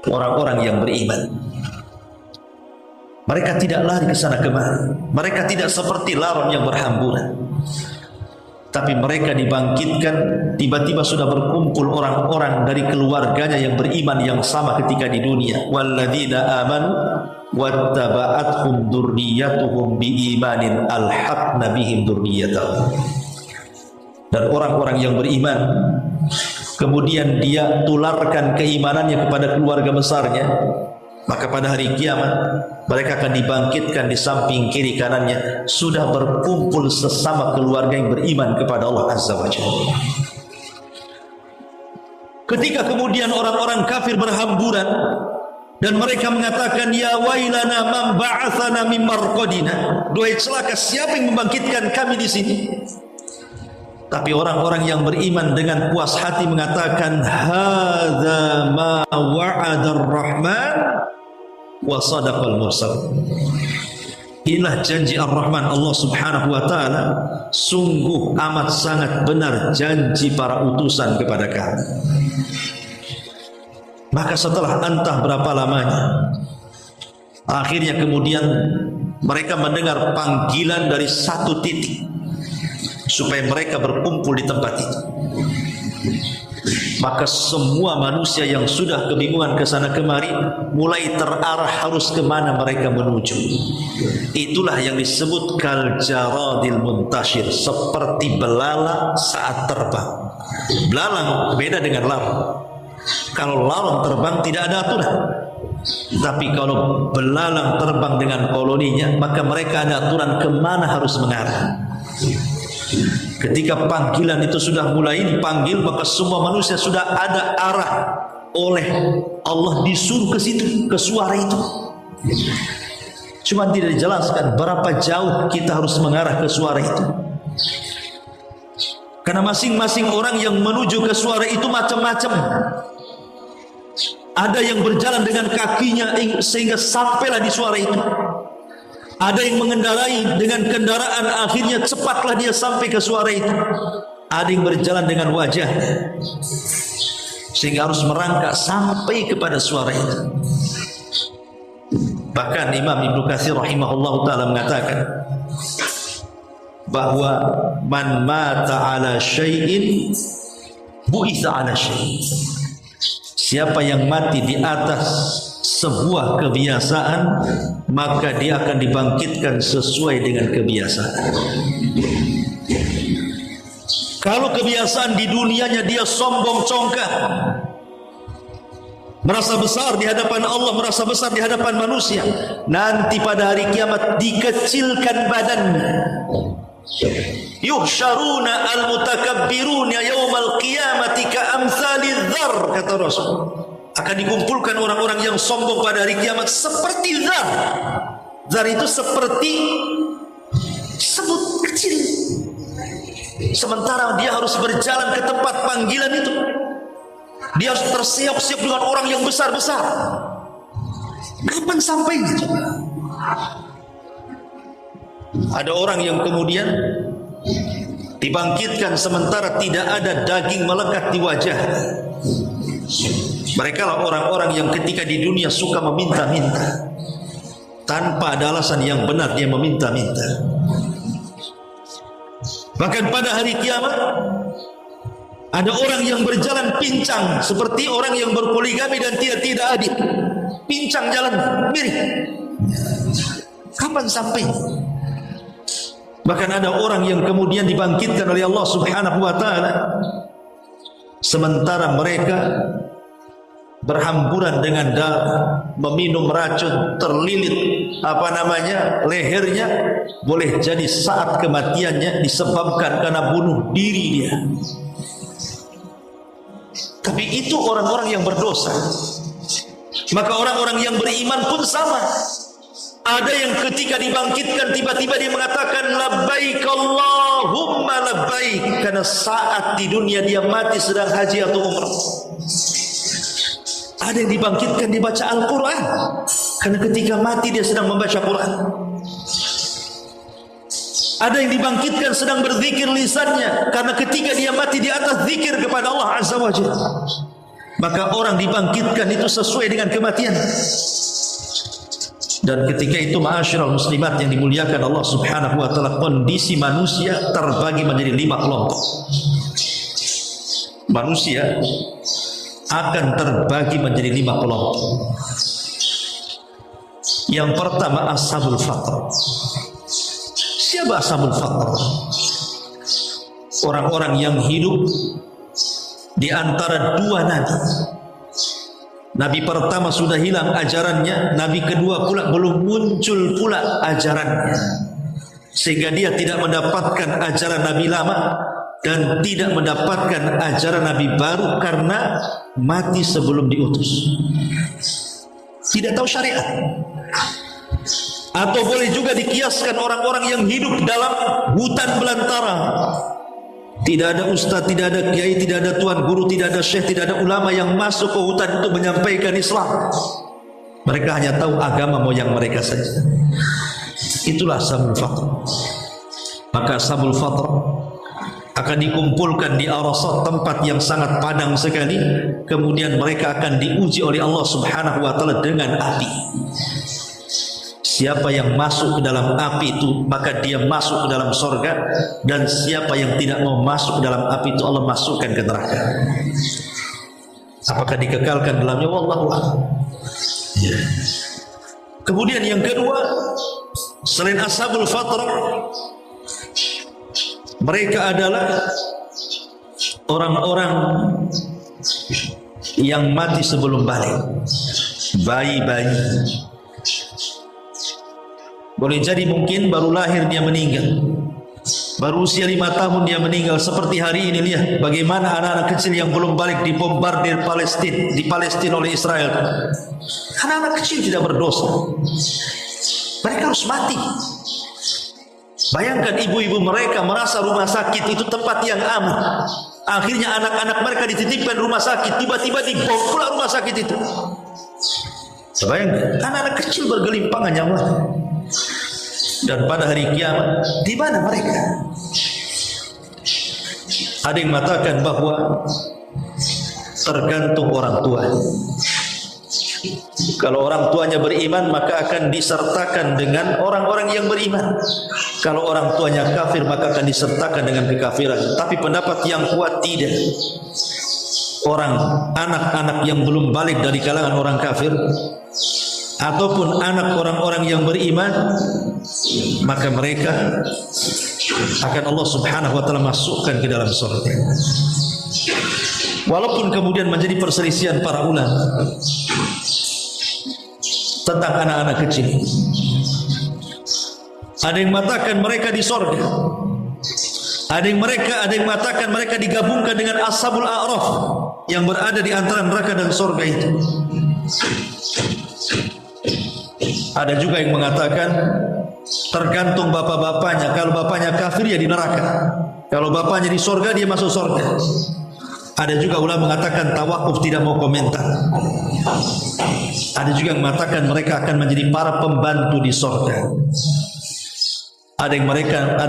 orang-orang yang beriman. Mereka tidak lari ke sana kemari. Mereka tidak seperti larang yang berhamburan. Tapi mereka dibangkitkan, tiba-tiba sudah berkumpul orang-orang dari keluarganya yang beriman yang sama ketika di dunia. Walladzina amanu wattaba'athum dzurriyyatuhum biimanin alhaqna bihim dzurriyyatahum. Dan orang-orang yang beriman kemudian dia tularkan keimanannya kepada keluarga besarnya, maka pada hari kiamat mereka akan dibangkitkan di samping kiri kanannya sudah berkumpul sesama keluarga yang beriman kepada Allah Azza wa Jalla. Ketika kemudian orang-orang kafir berhamburan dan mereka mengatakan, ya wailana man ba'atsana min marqadina, duhai celaka, siapa yang membangkitkan kami di sini? Tapi orang-orang yang beriman dengan puas hati mengatakan, hadza ma wa'adar rahman wa sadaqal mursal. Inilah janji Ar-Rahman, Allah Subhanahu wa taala, sungguh amat sangat benar janji para utusan kepada kami. Maka setelah entah berapa lamanya, akhirnya kemudian mereka mendengar panggilan dari satu titik supaya mereka berkumpul di tempat itu. Maka semua manusia yang sudah kebingungan ke sana kemari mulai terarah harus kemana mereka menuju. Itulah yang disebut kal jaradil muntashir, seperti belalang saat terbang. Belalang beda dengan larang. Kalau larang terbang tidak ada aturan. Tapi kalau belalang terbang dengan koloninya, maka mereka ada aturan kemana harus mengarah. Ketika panggilan itu sudah mulai dipanggil, maka semua manusia sudah ada arah oleh Allah, disuruh ke situ, ke suara itu. Cuma tidak dijelaskan berapa jauh kita harus mengarah ke suara itu. Karena masing-masing orang yang menuju ke suara itu macam-macam. Ada yang berjalan dengan kakinya sehingga sampailah di suara itu. Ada yang mengendarai dengan kendaraan, akhirnya cepatlah dia sampai ke suara itu. Ada yang berjalan dengan wajah sehingga harus merangkak sampai kepada suara itu. Bahkan Imam Ibnu Katsir rahimahullah ta'ala mengatakan bahwa man mata ala syai'in bu'itha ala syai'in. Siapa yang mati di atas sebuah kebiasaan, maka dia akan dibangkitkan sesuai dengan kebiasaan. Kalau kebiasaan di dunianya dia sombong congkak, merasa besar di hadapan Allah, merasa besar di hadapan manusia, nanti pada hari kiamat dikecilkan badannya. Yuhsyaruna al-mutakabbiruna yaumal qiyamati ka'amsalidz dzar, kata Rasul. Akan dikumpulkan orang-orang yang sombong pada hari kiamat seperti zar. Zar itu seperti semut kecil. Sementara dia harus berjalan ke tempat panggilan itu, dia harus tersiap-siap dengan orang yang besar-besar. Kapan sampainya? Ada orang yang kemudian dibangkitkan sementara tidak ada daging melekat di wajah. Mereka lah orang-orang yang ketika di dunia suka meminta-minta, tanpa ada alasan yang benar dia meminta-minta. Bahkan pada hari kiamat ada orang yang berjalan pincang seperti orang yang berpoligami dan tidak adil. Pincang jalan, miring. Kapan sampai? Bahkan ada orang yang kemudian dibangkitkan oleh Allah Subhanahu wa taala sementara mereka berhamburan dengan darah, meminum racun, terlilit lehernya, boleh jadi saat kematiannya disebabkan karena bunuh diri dia. Tapi itu orang-orang yang berdosa. Maka orang-orang yang beriman pun sama. Ada yang ketika dibangkitkan tiba-tiba dia mengatakan labbaik Allahumma labbaik, karena saat di dunia dia mati sedang haji atau umrah. Ada yang dibangkitkan dibaca Al-Quran, karena ketika mati dia sedang membaca Quran. Ada yang dibangkitkan sedang berzikir lisannya, karena ketika dia mati di atas zikir kepada Allah Azza wa Jalla. Maka orang dibangkitkan itu sesuai dengan kematian. Dan ketika itu ma'asyiral muslimat yang dimuliakan Allah Subhanahu wa taala, kondisi manusia terbagi menjadi 5 kelompok. Manusia akan terbagi menjadi 5 kelompok. Yang pertama ashabul fatra. Siapa ashabul fatra? Orang-orang yang hidup di antara 2 nabi. Nabi pertama sudah hilang ajarannya, nabi kedua pula belum muncul pula ajarannya, sehingga dia tidak mendapatkan ajaran nabi lama dan tidak mendapatkan ajaran nabi baru karena mati sebelum diutus. Tidak tahu syariat. Atau boleh juga dikiaskan orang-orang yang hidup dalam hutan belantara. Tidak ada ustaz, tidak ada kiai, tidak ada tuan guru, tidak ada syekh, tidak ada ulama yang masuk ke hutan untuk menyampaikan Islam. Mereka hanya tahu agama moyang mereka saja. Itulah ashabul fatra. Maka ashabul fatra akan dikumpulkan di Arasat, tempat yang sangat padang sekali. Kemudian mereka akan diuji oleh Allah Subhanahu wa taala dengan api. Siapa yang masuk ke dalam api itu, maka dia masuk ke dalam sorga. Dan siapa yang tidak mau masuk ke dalam api itu, Allah masukkan ke neraka. Apakah dikekalkan dalamnya? Wallahu a'lam. Kemudian yang kedua, selain ashabul fatra, mereka adalah orang-orang yang mati sebelum balik. Bayi-bayi. Boleh jadi mungkin baru lahir dia meninggal, baru usia 5 tahun dia meninggal. Seperti hari ini, lihat bagaimana anak-anak kecil yang belum balik dibombardir di Palestina oleh Israel. Anak-anak kecil tidak berdosa, mereka harus mati. Bayangkan ibu-ibu mereka merasa rumah sakit itu tempat yang aman. Akhirnya anak-anak mereka dititipkan rumah sakit, tiba-tiba dibom pula rumah sakit itu. Bayangkan anak-anak kecil bergelimpangan nyawa. Dan pada hari kiamat, di mana mereka? Ada yang mengatakan bahwa tergantung orang tua. Kalau orang tuanya beriman, maka akan disertakan dengan orang-orang yang beriman. Kalau orang tuanya kafir, maka akan disertakan dengan kekafiran. Tapi pendapat yang kuat tidak. Anak-anak yang belum balik dari kalangan orang kafir ataupun anak orang-orang yang beriman, maka mereka akan Allah Subhanahu wa taala masukkan ke dalam surga. Walaupun kemudian menjadi perselisihan para ulama tentang anak-anak kecil. Ada yang mengatakan mereka di surga. Ada yang mengatakan mereka digabungkan dengan ashabul a'raf yang berada di antara neraka dan surga itu. Ada juga yang mengatakan tergantung bapak-bapaknya. Kalau bapaknya kafir ya di neraka, kalau bapaknya di surga dia masuk surga. Ada juga ulama mengatakan tawakuf, tidak mau komentar. Ada juga yang mengatakan mereka akan menjadi para pembantu di surga. Ada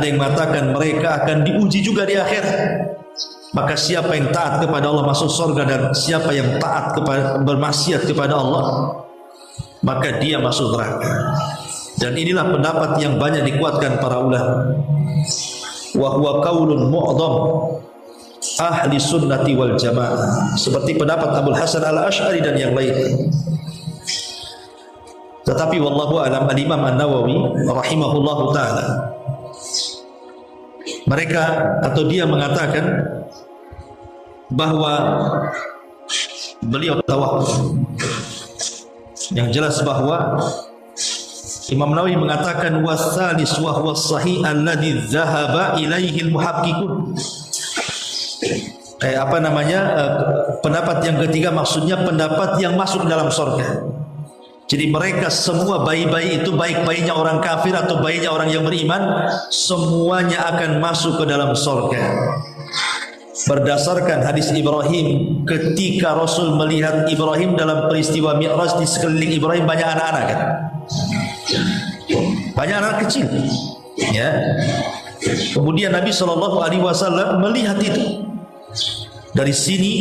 yang mengatakan mereka akan diuji juga di akhirat. Maka siapa yang taat kepada Allah masuk surga, dan siapa yang taat kepada bermaksiat kepada Allah, maka dia masuk neraka. Dan inilah pendapat yang banyak dikuatkan para ulama. Wa huwa qaulun mu'dham ahli sunnati wal jamaah, seperti pendapat Abul Hasan al-Asy'ari dan yang lain. Tetapi wallahu alam, al-Imam An-Nawawi rahimahullahu ta'ala, mereka atau dia mengatakan bahwa beliau tawakuf. Yang jelas bahwa Imam Nawawi mengatakan wasalis wa huwa sahih alladhi dhahaba ilaihi al-muhaqqiqun. Pendapat yang ketiga maksudnya pendapat yang masuk dalam surga. Jadi mereka semua bayi-bayi itu, baik bayinya orang kafir atau bayinya orang yang beriman, semuanya akan masuk ke dalam surga. Berdasarkan hadis Ibrahim, ketika Rasul melihat Ibrahim dalam peristiwa Mi'raj, di sekeliling Ibrahim banyak anak-anak kan? Banyak anak kecil, ya. Kemudian Nabi SAW melihat itu. Dari sini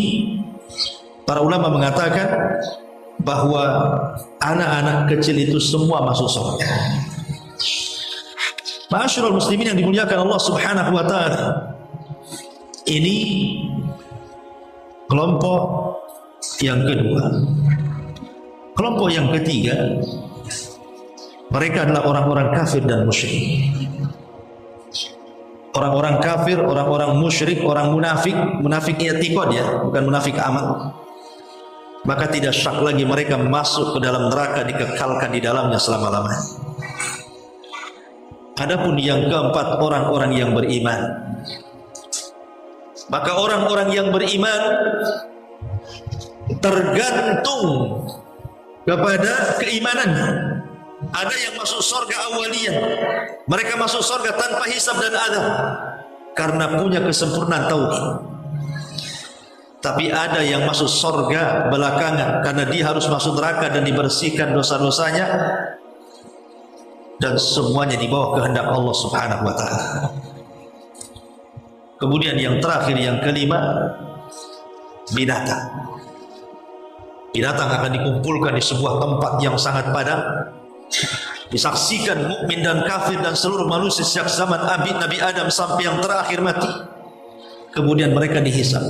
para ulama mengatakan bahwa anak-anak kecil itu semua masuk surga. Ma'asyiral muslimin yang dimuliakan Allah Subhanahu wa taala, ini kelompok yang kedua. Kelompok yang ketiga, mereka adalah orang-orang kafir dan musyrik. Orang-orang kafir, orang-orang musyrik, orang munafik. Munafik i'tiqad ya, bukan munafik amal. Maka tidak syak lagi mereka masuk ke dalam neraka, dikekalkan di dalamnya selama-lamanya. Adapun yang keempat, orang-orang yang beriman. Maka orang-orang yang beriman tergantung kepada keimanannya. Ada yang masuk surga awaliyah, mereka masuk surga tanpa hisab dan adab karena punya kesempurnaan tauhid. Tapi ada yang masuk surga belakangan karena dia harus masuk neraka dan dibersihkan dosa-dosanya, dan semuanya di bawah kehendak Allah Subhanahu wa taala. Kemudian yang terakhir, yang kelima, binatang. Binatang akan dikumpulkan di sebuah tempat yang sangat padat, disaksikan mukmin dan kafir dan seluruh manusia sejak zaman Nabi Adam sampai yang terakhir mati. Kemudian mereka dihisab.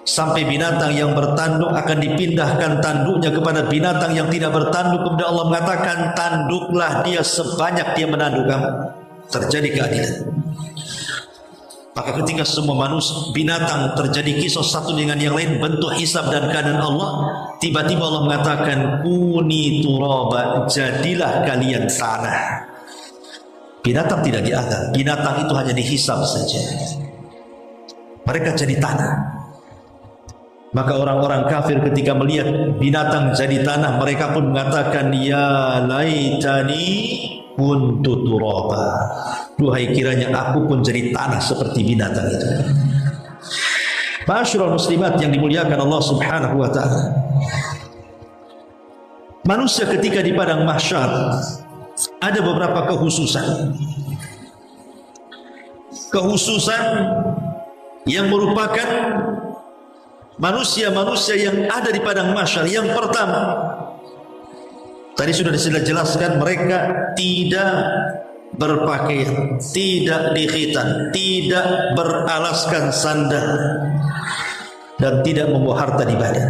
Sampai binatang yang bertanduk akan dipindahkan tanduknya kepada binatang yang tidak bertanduk. Kemudian Allah mengatakan, tanduklah dia sebanyak dia menanduk kamu. Terjadi keadilan. Maka ketika semua manusia, binatang terjadi kisah satu dengan yang lain, bentuk hisab dan keadaan Allah, tiba-tiba Allah mengatakan, kuni turaba, jadilah kalian tanah. Binatang tidak diazab, binatang itu hanya dihisab saja. Mereka jadi tanah. Maka orang-orang kafir ketika melihat binatang jadi tanah, mereka pun mengatakan, ya laitani kuntu turaba. Duhai kiranya aku pun jadi tanah seperti binatang itu. Ma'asyiral muslimat yang dimuliakan Allah Subhanahu wa taala. Manusia ketika di padang mahsyar ada beberapa kekhususan. Kekhususan yang merupakan manusia-manusia yang ada di padang mahsyar. Yang pertama, tadi sudah dijelaskan, mereka tidak berpakaian, tidak dikhitan, tidak beralaskan sandal, dan tidak membawa harta di badan.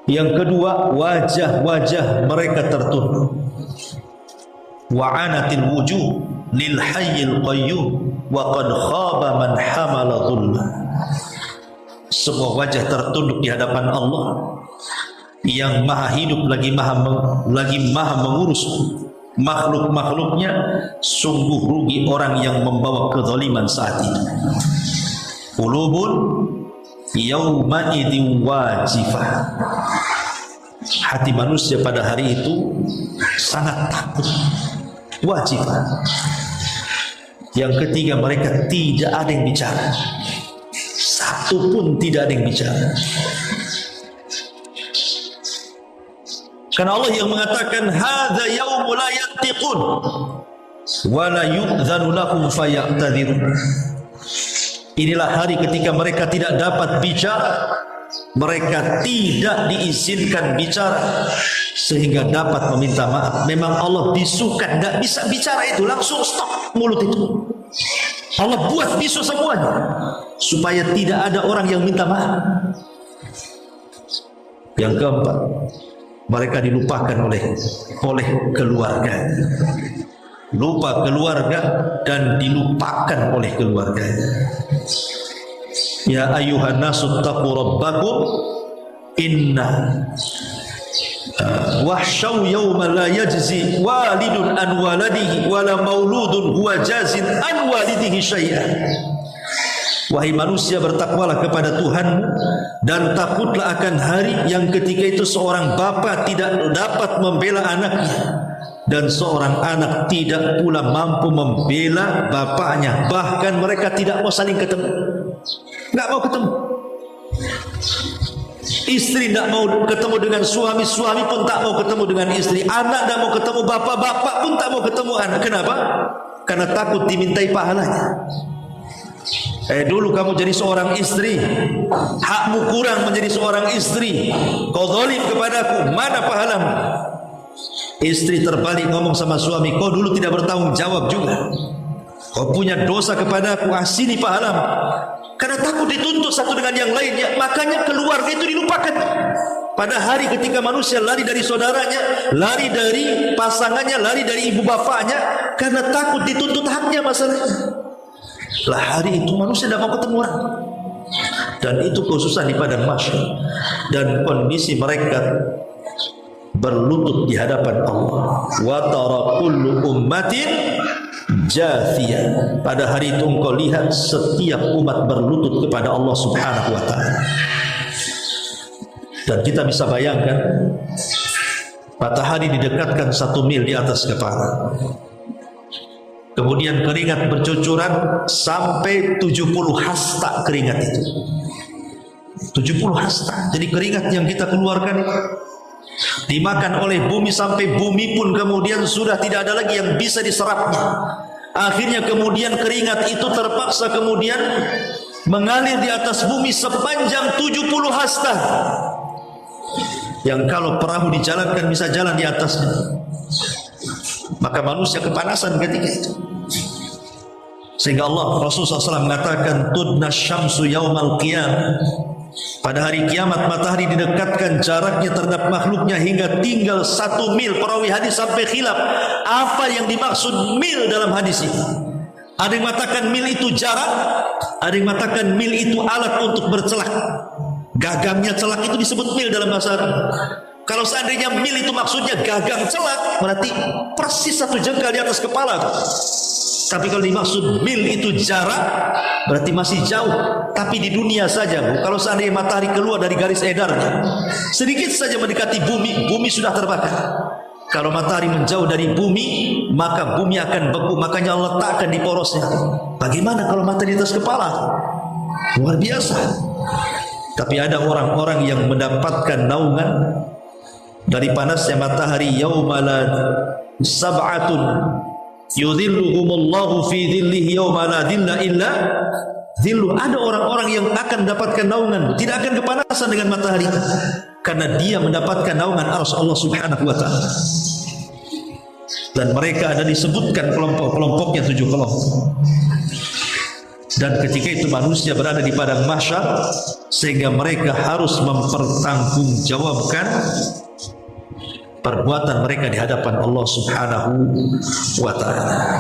Yang kedua, wajah-wajah mereka tertunduk. Wa'anatil wujuh lil hayyil qayyum wa qad khaba man hamala dhulma. Semua wajah tertunduk di hadapan Allah yang maha hidup lagi maha mengurus makhluk-makhluknya. Sungguh rugi orang yang membawa kezaliman saat itu. Qulubun yawma idzin wajifah. Hati manusia pada hari itu sangat takut, wajifah. Yang ketiga, mereka tidak ada yang bicara, satu pun tidak ada yang bicara. Karena Allah yang mengatakan, hadza yaumul la yantiqun wa la yu'dzanu lahum faya'tadzirun. Inilah hari ketika mereka tidak dapat bicara, mereka tidak diizinkan bicara sehingga dapat meminta maaf. Memang Allah bisukan, tidak bisa bicara itu, langsung stop mulut itu. Allah buat bisu semuanya supaya tidak ada orang yang minta maaf. Yang keempat, mereka dilupakan oleh keluarga. Lupa keluarga dan dilupakan oleh keluarga. Ya ayuhan nasu taqu rabbakum inna wahsyaw yawma la yajzi walidun an waladihi wala mauludun huwa jazin an walidihi syai'an. Wahai manusia, bertakwalah kepada Tuhanmu dan takutlah akan hari yang ketika itu seorang bapa tidak dapat membela anaknya dan seorang anak tidak pula mampu membela bapaknya. Bahkan mereka tidak mau saling ketemu, nggak mau ketemu. Istri tidak mau ketemu dengan suami, suami pun tak mau ketemu dengan istri, anak tidak mau ketemu bapak, bapak pun tak mau ketemu anak. Kenapa? Karena takut dimintai pahalanya. Dulu kamu jadi seorang istri, hakmu kurang menjadi seorang istri, kau zalim kepadaku, mana pahalamu? Istri terbalik ngomong sama suami, kau dulu tidak bertanggung jawab juga, kau punya dosa kepadaku, sini pahalamu. Karena takut dituntut satu dengan yang lainnya, makanya keluarga itu dilupakan. Pada hari ketika manusia lari dari saudaranya, lari dari pasangannya, lari dari ibu bapaknya, karena takut dituntut haknya masalahnya. Lah hari itu manusia tidak mau ketemu orang, dan itu khususan di padang mahsyar, dan kondisi mereka berlutut di hadapan Allah. Wa tara kullu ummatin jathiyah. Pada hari itu engkau lihat setiap umat berlutut kepada Allah Subhanahu wa ta'ala. Dan kita bisa bayangkan, matahari didekatkan 1 mil di atas kepala, kemudian keringat bercucuran sampai 70 hasta keringat itu. 70 hasta. Jadi keringat yang kita keluarkan itu dimakan oleh bumi sampai bumi pun kemudian sudah tidak ada lagi yang bisa diserapnya. Akhirnya kemudian keringat itu terpaksa kemudian mengalir di atas bumi sepanjang 70 hasta. Yang kalau perahu dijalankan bisa jalan di atasnya. Maka manusia kepanasan ketika itu. Sehingga Allah Rasulullah SAW mengatakan tudna syamsu yaumal qiyamah. Pada hari kiamat matahari didekatkan jaraknya terhadap makhluknya hingga tinggal 1 mil. Perawi hadis sampai khilaf apa yang dimaksud mil dalam hadis ini. Ada yang mengatakan mil itu jarak, ada yang mengatakan mil itu alat untuk bercelak. Gagangnya celak itu disebut mil dalam bahasa Arab. Kalau seandainya mil itu maksudnya gagang celak, berarti persis 1 jengkal di atas kepala. Tapi kalau dimaksud mil itu jarak, berarti masih jauh. Tapi di dunia saja, Bu, kalau seandainya matahari keluar dari garis edarnya, sedikit saja mendekati bumi, bumi sudah terbakar. Kalau matahari menjauh dari bumi, maka bumi akan beku. Makanya Allah letakkan di porosnya. Bagaimana kalau matahari di atas kepala? Luar biasa. Tapi ada orang-orang yang mendapatkan naungan dari panasnya matahari. Yaumala sab'atun yudhilluhumullahu fi dhillihi yawma la dhilla illa dhilluh. Ada orang-orang yang akan mendapatkan naungan, tidak akan kepanasan dengan matahari, karena dia mendapatkan naungan arsy Allah Subhanahu wa ta'ala. Dan mereka ada disebutkan kelompok-kelompoknya 7 kelompok. Dan ketika itu manusia berada di padang mahsyar, sehingga mereka harus mempertanggungjawabkan perbuatan mereka di hadapan Allah Subhanahu wa ta'ala.